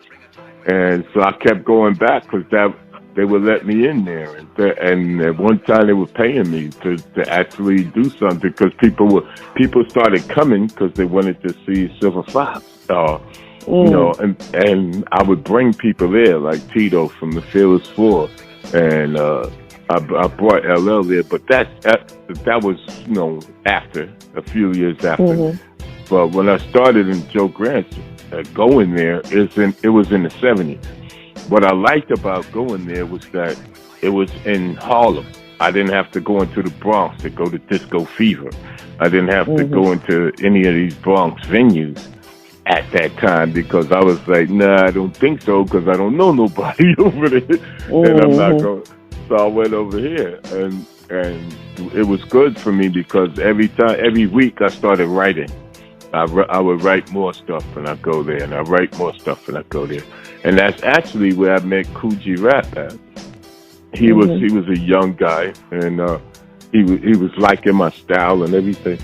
And so I kept going back because they would let me in there. And at one time they were paying me to actually do something because people started coming because they wanted to see Silver Fox. You know, and I would bring people there like Tito from the Fearless Four, and I brought LL there, but that was, you know, after a few years after. But when I started in Joe Grant, going there it was in the 70s. What I liked about going there was that it was in Harlem. I didn't have to go into the Bronx to go to Disco Fever. I didn't have to go into any of these Bronx venues at that time because I was like, nah, I don't think so because I don't know nobody over there, and I'm not going. So I went over here, and it was good for me because every week I started writing. I would write more stuff and I go there, and I write more stuff and I go there, and that's actually where I met Coogee Rap at. He was a young guy, and he was liking my style and everything,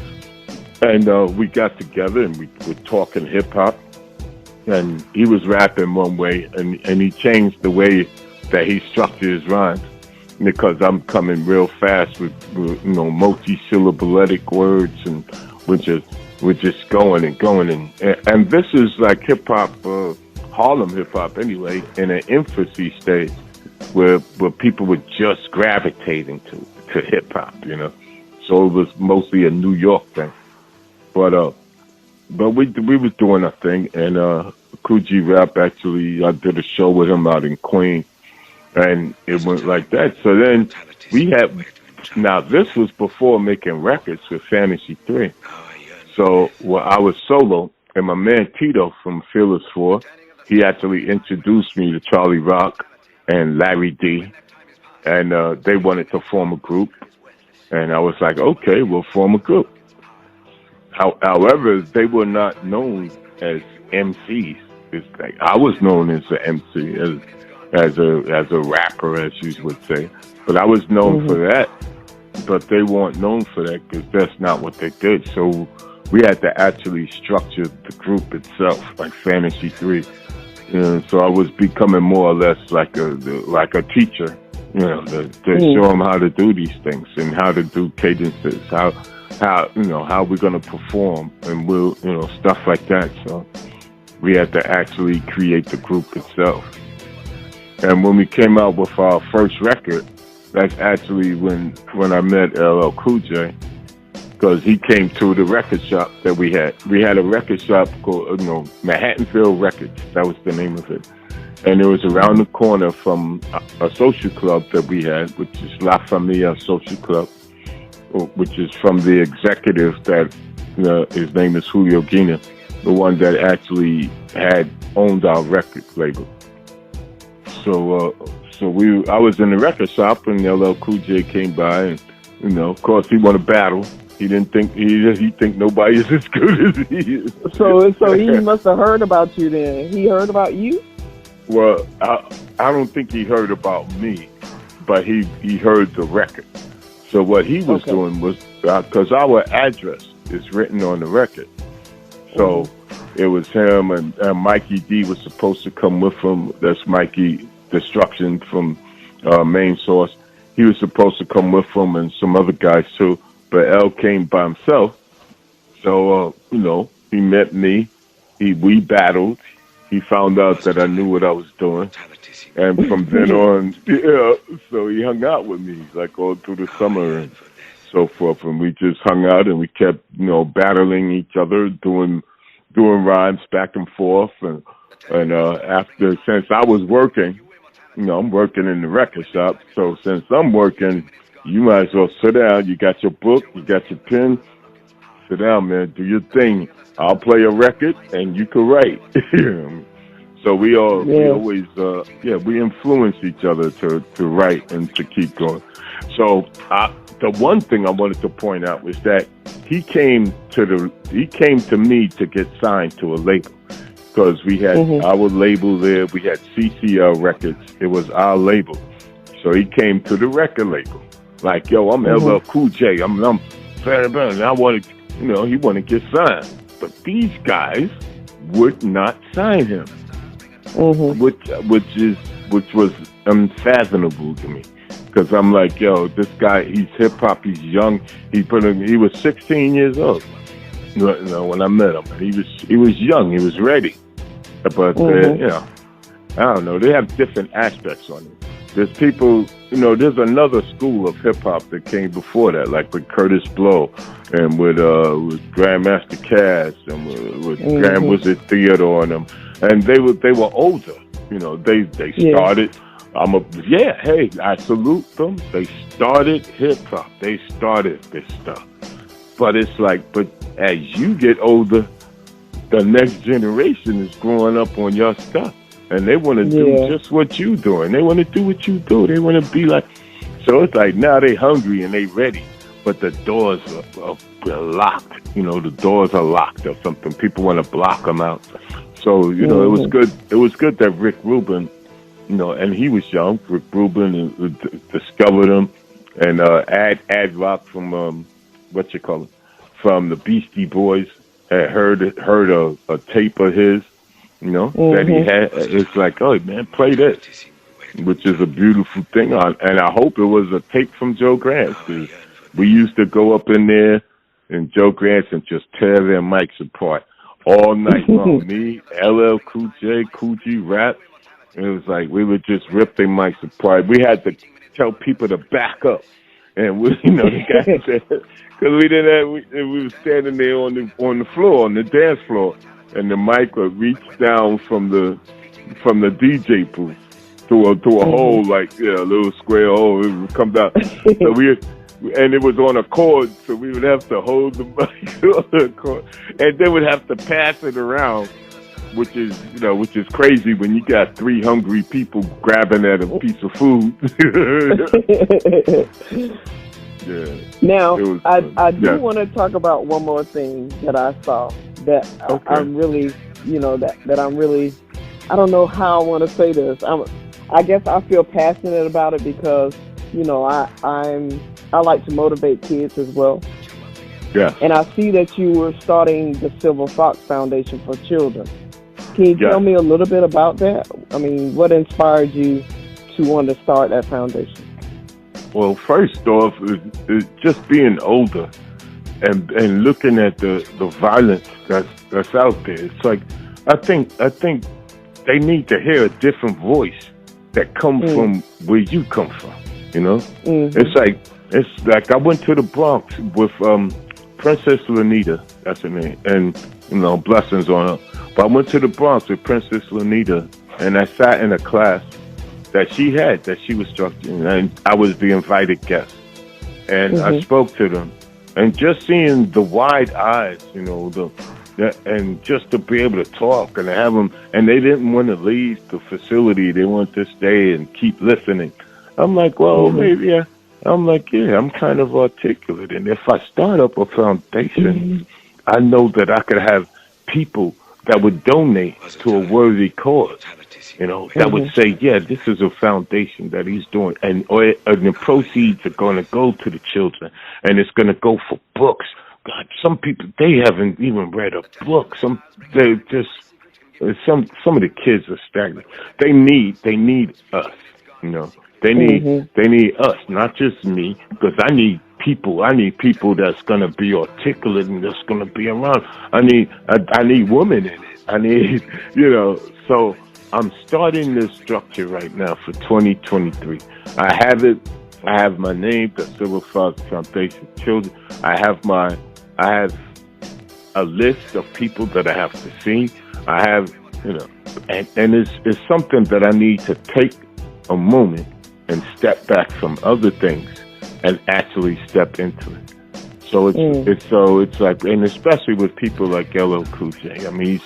and we got together and we were talking hip hop, and he was rapping one way, and he changed the way that he structured his rhymes because I'm coming real fast with you know, multi-syllabic words, and we're just going and going, and this is like hip hop, Harlem hip hop anyway, in an infancy stage where people were just gravitating to hip hop, you know. So it was mostly a New York thing, but we was doing our thing, and Coogee Rap actually, I did a show with him out in Queens, and it went like that. So then now this was before making records with Fantasy 3. So I was solo, and my man Tito from Fearless 4, he actually introduced me to Charlie Rock and Larry D, and they wanted to form a group, and I was like, okay, we'll form a group. However, they were not known as MCs. It's like I was known as an MC, as a rapper, as you would say, but I was known for that. But they weren't known for that because that's not what they did. So we had to actually structure the group itself, like Fantasy 3. So I was becoming more or less like a teacher, you know, to show them how to do these things and how to do cadences, how we're going to perform, and we'll, you know, stuff like that. So we had to actually create the group itself. And when we came out with our first record, that's actually when I met LL Cool J, because he came to the record shop that we had. We had a record shop called, Manhattanville Records. That was the name of it. And it was around the corner from a social club that we had, which is La Familia Social Club, which is from the executive that, his name is Julio Guina. the one that actually had owned our record label. So I was in the record shop, and LL Cool J came by, and of course, he won a battle. He didn't think he think nobody is as good as he is. So he must have heard about you then. He heard about you? Well, I don't think he heard about me, but he heard the record. So what he was doing was, because our address is written on the record, so it was him and Mikey D was supposed to come with him. That's Mikey Destruction from Main Source. He was supposed to come with him and some other guys too, but L came by himself. So he met me. We battled. He found out that I knew what I was doing, and from then on, so he hung out with me like all through the summer and so forth. And we just hung out and we kept battling each other, doing rhymes back and forth. And since I was working, I'm working in the record shop. So since I'm working, you might as well sit down. You got your book, you got your pen. Sit down, man. Do your thing. I'll play a record and you can write. So we always we influence each other to write and to keep going. So the one thing I wanted to point out was that he came to me to get signed to a label, because we had our label there. We had CCL Records. It was our label. So he came to the record label like, yo, I'm LL Cool J. I'm very bad. And I wanted, he wanted to get signed. But these guys would not sign him, which was unfathomable to me, because I'm like, yo, this guy, he's hip hop, he's young. He was 16 years old, when I met him. And he was young, he was ready. But I don't know. They have different aspects on it. There's people, there's another school of hip hop that came before that, like with Curtis Blow and with Grandmaster Cass and with Grand Wizard Theodore and them, and they were older. They started. I salute them. They started hip hop. They started this stuff. But it's like, as you get older, the next generation is growing up on your stuff. And they want to do just what you doing. They want to do what you do. They want to be like. So it's like now they hungry and they ready, but the doors are locked. The doors are locked or something. People want to block them out. So it was good. It was good that Rick Rubin, and he was young. Rick Rubin discovered him, and Ad Rock from from the Beastie Boys had heard a tape of his. That he had. It's like, oh man, play this, which is a beautiful thing. And I hope it was a tape from Joe Grant's, because we used to go up in there and Joe Grant's and just tear their mics apart all night long. Me, LL Cool J, Cool G Rap. It was like we would just rip their mics apart. We had to tell people to back up, and the guy said, because we didn't have. We were standing there on the floor, on the dance floor. And the mic would reach down from the DJ booth to a hole, like a little square hole. It would come down. So and it was on a cord, so we would have to hold the mic on the cord, and then would have to pass it around, which is crazy when you got three hungry people grabbing at a piece of food. Yeah. Now, I do want to talk about one more thing that I saw that I'm really, that I'm really, I don't know how I want to say this. I guess I feel passionate about it because, I like to motivate kids as well. Yeah. And I see that you were starting the Silver Fox Foundation for Children. Can you tell me a little bit about that? I mean, what inspired you to want to start that foundation? Well, first off, it's just being older and looking at the violence that's out there. It's like I think they need to hear a different voice that comes from where you come from. It's like I went to the Bronx with Princess Lanita, that's her name, and blessings on her. But I went to the Bronx with Princess Lanita, and I sat in a class that she was structuring, and I was the invited guest. And I spoke to them, and just seeing the wide eyes, the and just to be able to talk and have them, and they didn't want to leave the facility. They wanted to stay and keep listening. I'm like, well, maybe. Yeah. I'm like, yeah, I'm kind of articulate, and if I start up a foundation, I know that I could have people that would donate to a worthy cause. That would say, yeah, this is a foundation that he's doing, and the proceeds are going to go to the children, and it's going to go for books. God, some people, they haven't even read a book. They just some of the kids are stagnant. They need us. They need us, not just me, because I need people. I need people that's gonna be articulate and that's gonna be around. I need women in it. I need So I'm starting this structure right now for 2023. I have it. I have my name, the Civil Father Foundation Children. I have a list of people that I have to see. I have, and it's something that I need to take a moment and step back from other things and actually step into it. So it's like, and especially with people like LL Cool J. I mean,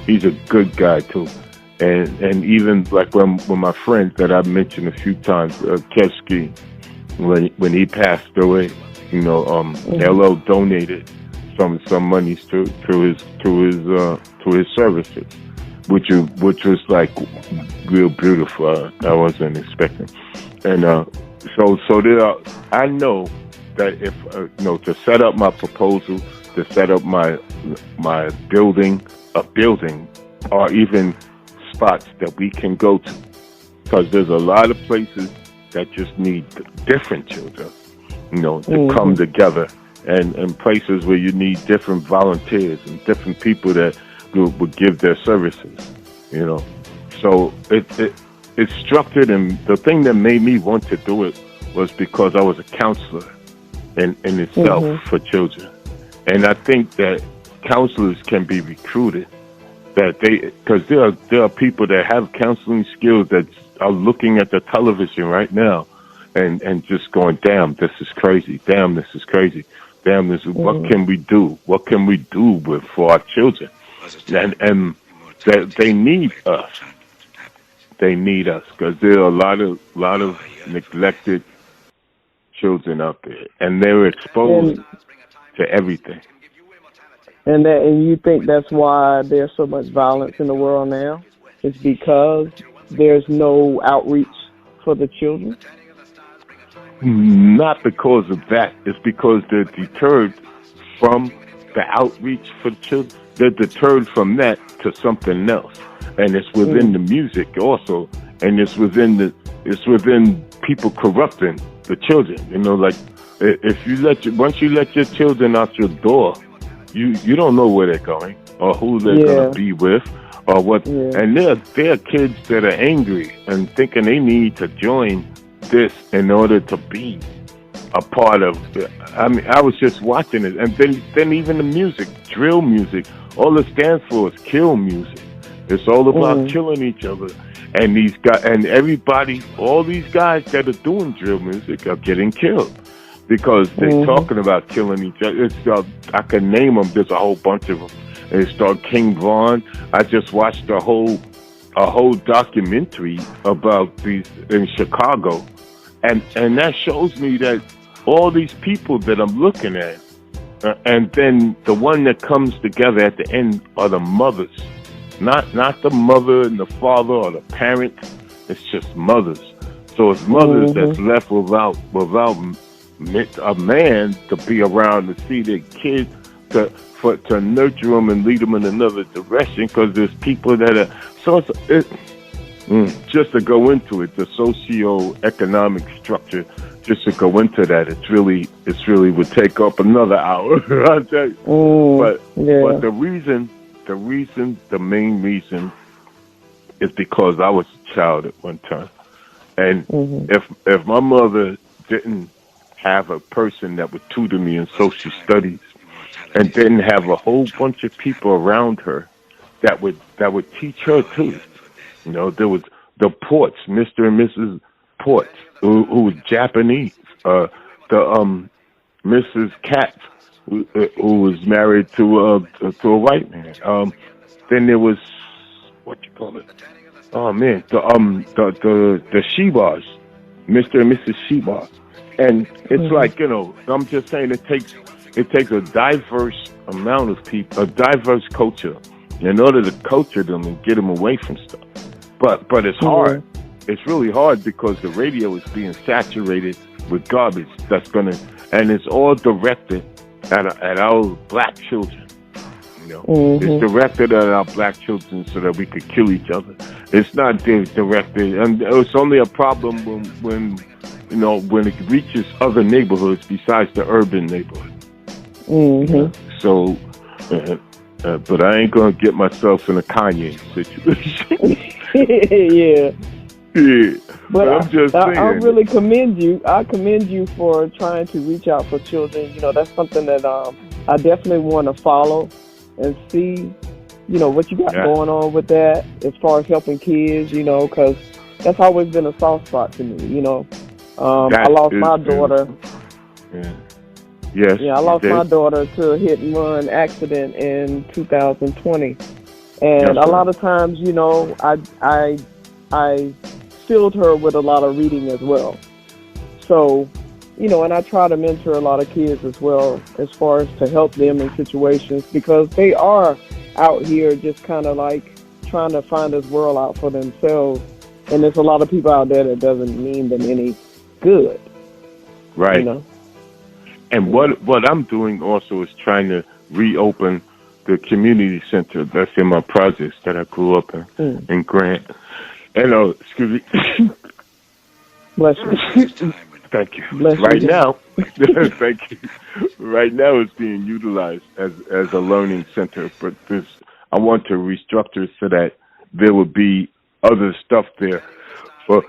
he's a good guy too. And even like when my friend that I've mentioned a few times, Kevsky, when he passed away, LL donated some monies to his services, which was like real beautiful. I wasn't expecting, and so there. I know that if to set up my proposal, to set up my building, or even spots that we can go to, because there's a lot of places that just need different children, to come together, and places where you need different volunteers and different people that would give their services, So it's structured, and the thing that made me want to do it was because I was a counselor in itself for children, and I think that counselors can be recruited. Because there are people that have counseling skills that are looking at the television right now, and just going, damn, this is crazy. Damn, this is crazy. Damn, what can we do? What can we do for our children? And they need us. They need us because there are a lot of neglected children out there, and they're exposed to everything. And you think that's why there's so much violence in the world now? It's because there's no outreach for the children? Not because of that. It's because they're deterred from the outreach for the children. They're deterred from that to something else. And it's within the music also. And it's within people corrupting the children. Like if once you let your children out your door, you don't know where they're going or who they're going to be with or what. And there are kids that are angry and thinking they need to join this in order to be a part of it. I mean, I was just watching it, and then even the music, drill music, all it stands for is kill music. It's all about killing each other. And these guys and everybody, all these guys that are doing drill music are getting killed because they're talking about killing each other. I can name them. There's a whole bunch of them. And it's called King Von. I just watched a whole documentary about these in Chicago, and that shows me that all these people that I'm looking at, and then the one that comes together at the end are the mothers, not the mother and the father or the parents. It's just mothers. So it's mothers that's left without a man to be around to see their kids, to nurture them and lead them in another direction, because there's people that are so just to go into it, the socio-economic structure, just to go into that, it's really would take up another hour. I'll tell you. But the main reason is because I was a child at one time, and if my mother didn't have a person that would tutor me in social studies, and didn't have a whole bunch of people around her that would teach her too. There was the Ports, Mr. and Mrs. Ports, who was Japanese. The Mrs. Katz, who was married to a white man. man. Then there was what you call it? Oh man, the Shebars, Mr. and Mrs. Shebar, and it's like I'm just saying it takes a diverse amount of people, a diverse culture, in order to culture them and get them away from stuff. But it's hard. It's really hard because the radio is being saturated with garbage and it's all directed at our black children. It's directed at our black children so that we could kill each other. It's not directed, and it's only a problem when it reaches other neighborhoods besides the urban neighborhood. So, but I ain't gonna get myself in a Kanye situation. Yeah. But I'm just saying. I really commend you. I commend you for trying to reach out for children. That's something that I definitely want to follow and see, what you got going on with that as far as helping kids, because that's always been a soft spot to me, I lost my daughter. Yes. Yeah, I lost my daughter to a hit and run accident in 2020. And a lot of times, I filled her with a lot of reading as well. So, and I try to mentor a lot of kids as well as far as to help them in situations because they are out here just kind of like trying to find this world out for themselves. And there's a lot of people out there that doesn't mean them any good. Right. And what I'm doing also is trying to reopen the community center that's in my projects that I grew up in Grant. And excuse me. Bless you. Thank you. Bless right you. Now, thank you. Right now, it's being utilized as a learning center, but I want to restructure it so that there would be other stuff there for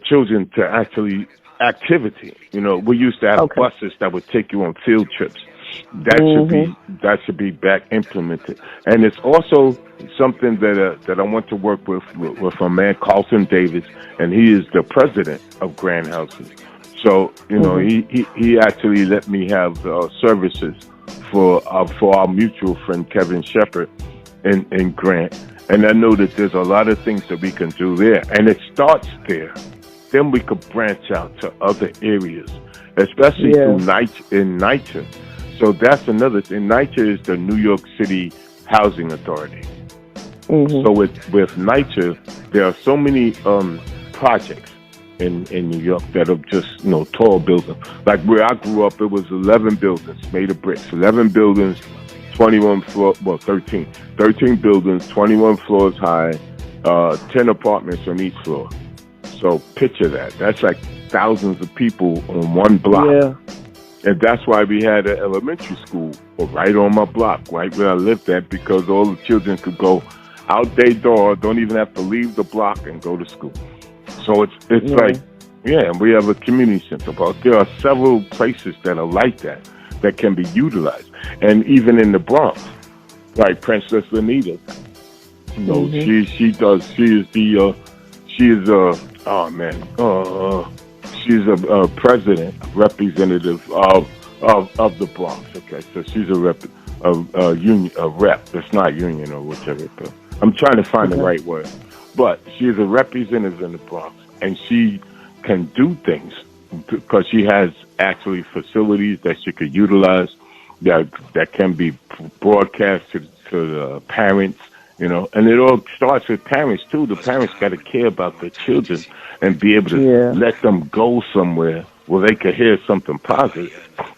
children to actually activity. We used to have buses that would take you on field trips. That should be back implemented, and it's also something that I want to work with a man, Carlton Davis, and he is the president of Grand Houses. So he actually let me have services for our mutual friend Kevin Shepherd in Grant, and I know that there's a lot of things that we can do there, and it starts there. Then we could branch out to other areas, especially through NYCHA. So that's another thing. NYCHA is the New York City Housing Authority. So with NYCHA, there are so many projects in New York that are just tall buildings. Like where I grew up, it was 11 buildings made of bricks. 11 buildings, 21 floors. Well, 13 buildings, 21 floors high, 10 apartments on each floor. So picture that. That's like thousands of people on one block. Yeah. And that's why we had an elementary school right on my block, right where I lived at, because all the children could go out their door, don't even have to leave the block and go to school. So it's like, and we have a community center, but there are several places that are like that can be utilized. And even in the Bronx, like Princess Anita, she's a president, representative of the Bronx. Okay, so she's a union, a rep. That's not union or whatever. But I'm trying to find the right word. But she's a representative in the Bronx, and she can do things because she has actually facilities that she could utilize that can be broadcast to the parents. And it all starts with parents too. The parents got to care about their children and be able to let them go somewhere where they could hear something positive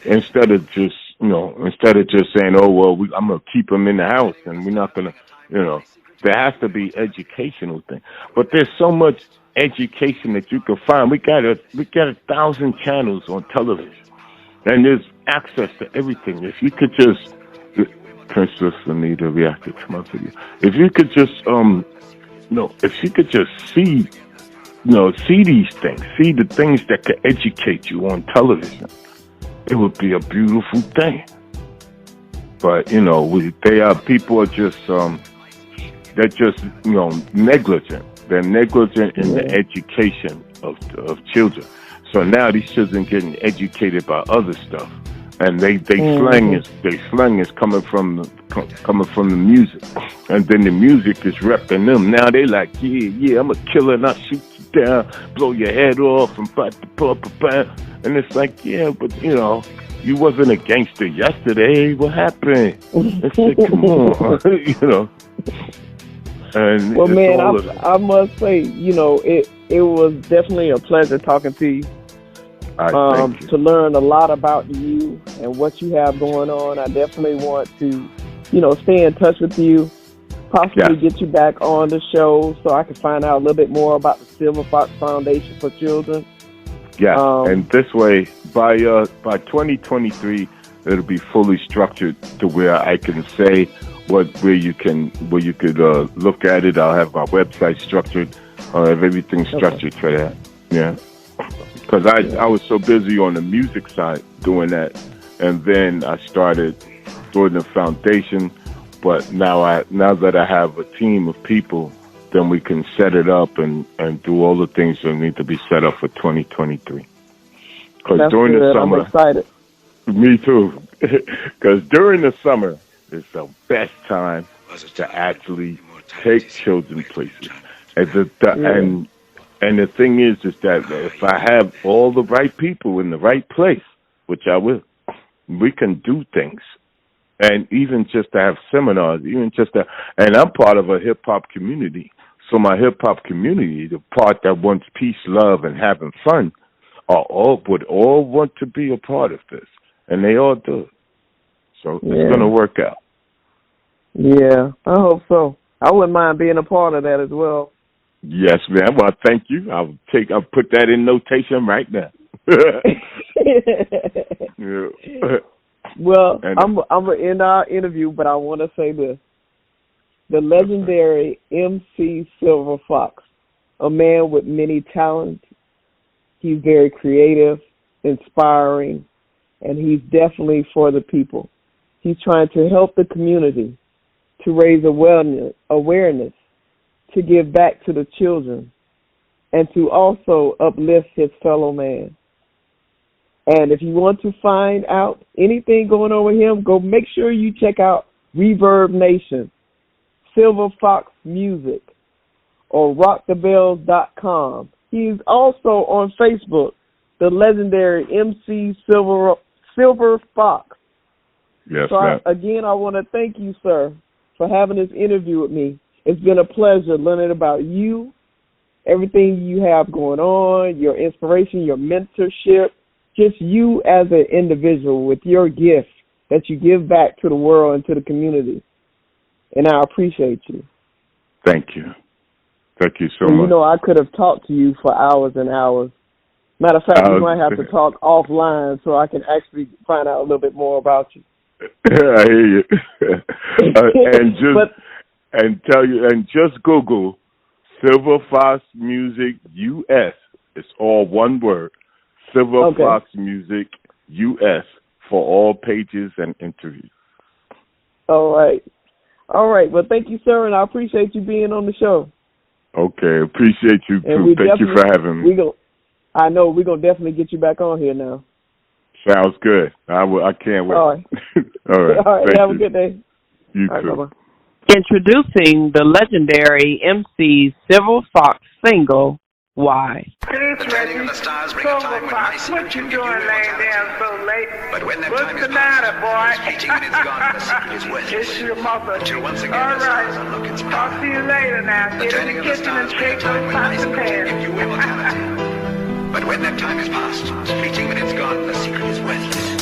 instead of just saying, oh, well, I'm going to keep them in the house and we're not going to, there has to be educational thing. But there's so much education that you can find. We got 1,000 channels on television and there's access to everything. If you could just, Princess Anita reacted to my video. If you could just, if you could just see these things, see the things that could educate you on television, it would be a beautiful thing. But people are just, they're just, negligent. They're negligent in the education of children. So now these children getting educated by other stuff. and they slang is coming from the music, and then the music is repping them. Now they like, yeah, I'm a killer and I shoot you down, blow your head off, and and it's like, yeah, but you wasn't a gangster yesterday. What happened? It's like, come on, And well, man, I must say, it was definitely a pleasure talking to you. To learn a lot about you and what you have going on. I definitely want to, stay in touch with you, possibly get you back on the show so I can find out a little bit more about the Silver Fox Foundation for Children. Yeah, and this way, by 2023, it'll be fully structured to where I can say where you could look at it. I'll have my website structured. I'll have everything structured for that. Yeah. Because I was so busy on the music side doing that, and then I started doing the foundation. But now that I have a team of people, then we can set it up and do all the things that need to be set up for 2023. Because during the summer, I'm excited. Me too. Because during the summer is the best time to actually take children places, And the thing is that if I have all the right people in the right place, which I will, we can do things. And even just to have seminars, and I'm part of a hip-hop community. So my hip-hop community, the part that wants peace, love, and having fun, would all want to be a part of this. And they all do. So it's going to work out. Yeah, I hope so. I wouldn't mind being a part of that as well. Yes, ma'am. Well, thank you. I'll put that in notation right now. Yeah. Well, I'm gonna end our interview, but I want to say this: the legendary MC Silver Fox, a man with many talents. He's very creative, inspiring, and he's definitely for the people. He's trying to help the community, to raise awareness, to give back to the children, and to also uplift his fellow man. And if you want to find out anything going on with him, go make sure you check out Reverb Nation, Silver Fox Music, or rockthebells.com. He's also on Facebook, the legendary MC Silver Fox. Yes, so ma'am. I want to thank you, sir, for having this interview with me. It's been a pleasure learning about you, everything you have going on, your inspiration, your mentorship, just you as an individual with your gift that you give back to the world and to the community. And I appreciate you. Thank you. Thank you so much. I could have talked to you for hours and hours. Matter of fact, we might have to talk offline so I can actually find out a little bit more about you. I hear you. And just Google Silver Fox Music US. It's all one word. Silver Fox Music US for all pages and interviews. All right. Well, thank you, sir, and I appreciate you being on the show. Okay, appreciate you too. Thank you for having me. I know we're gonna definitely get you back on here now. Sounds good. I can't wait. All right. All right. All right. Have a good day. You all too. Right, bye-bye. Introducing the legendary MC Silver Fox single, Why? The turning of the stars bring a time when high secret you doing laying down so late? But when that time is past, boy? It's fleeting and it's gone, the secret is worthless. It's your mother. Until once again the stars are looking smart. I'll see you later now. The turning of the stars bring a time when high secret if you will have it. But when that time is past, it's fleeting and it's gone, the secret is worthless.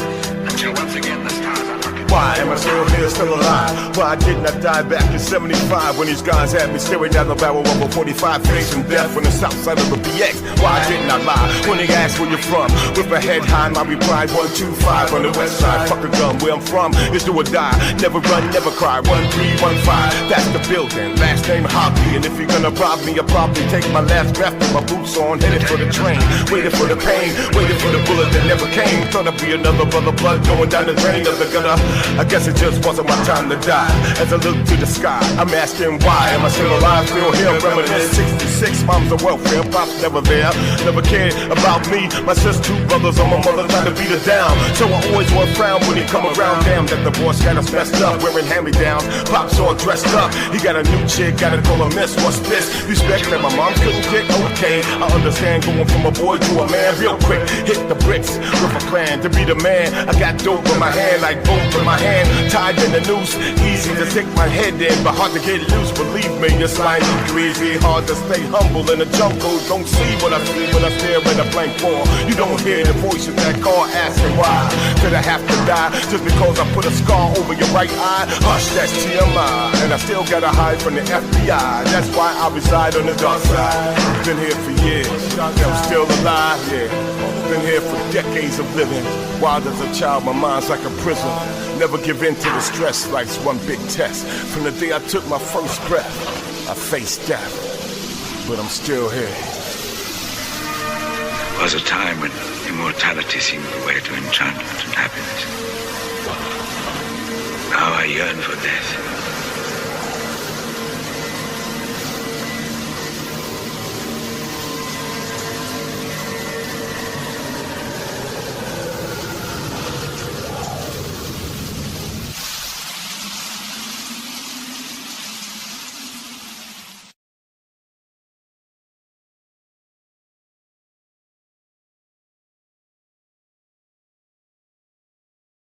Until once again the stars are looking. Why am I still here, still alive? Why didn't I die back in 75 when these guys had me staring down the barrel of a 45 facing death on the south side of the BX? Why didn't I lie when they asked where you're from? With my head high, my reply 125 on the west side. Fuck a gun, where I'm from is do or die. Never run, never cry. 1315, that's the building. Last name Hoppy, and if you're gonna rob me, I'll probably take my last breath with my boots on, headed for the train, waiting for the pain, waiting for the bullet that never came. Thought I'd be another brother blood going down the drain of the gutter. I guess it just wasn't my time to die. As I look to the sky, I'm asking why. Am I still alive, still here, reminiscing? 66, mom's a welfare, pops never there. Never cared about me, my sister, 2 brothers on my mother trying to beat her down. So I always want frown when he come around. Damn, that the boss got us messed up, wearing hand-me-downs. Pops all dressed up, he got a new chick, gotta call her miss. What's this? Respect that my mom couldn't get? Okay, I understand going from a boy to a man real quick. Hit the bricks with a plan to be the man. I got dope in my hand, like both in my hand, tied in the noose. Easy to stick my head in, but hard to get loose. Believe me, it's like crazy, hard to stay humble in the jungle. Don't see what I see when I stare at a blank wall. You don't hear the voice in that car asking why did I have to die just because I put a scar over your right eye? Hush, that's TMI, and I still gotta hide from the FBI. That's why I reside on the dark side. Been here for years, I'm still alive, yeah. Been here for decades of living. Wild as a child, my mind's like a prison. Never give in to the stress, life's one big test. From the day I took my first breath, I faced death, but I'm still here. There was a time when immortality seemed the way to enchantment and happiness. Now I yearn for death.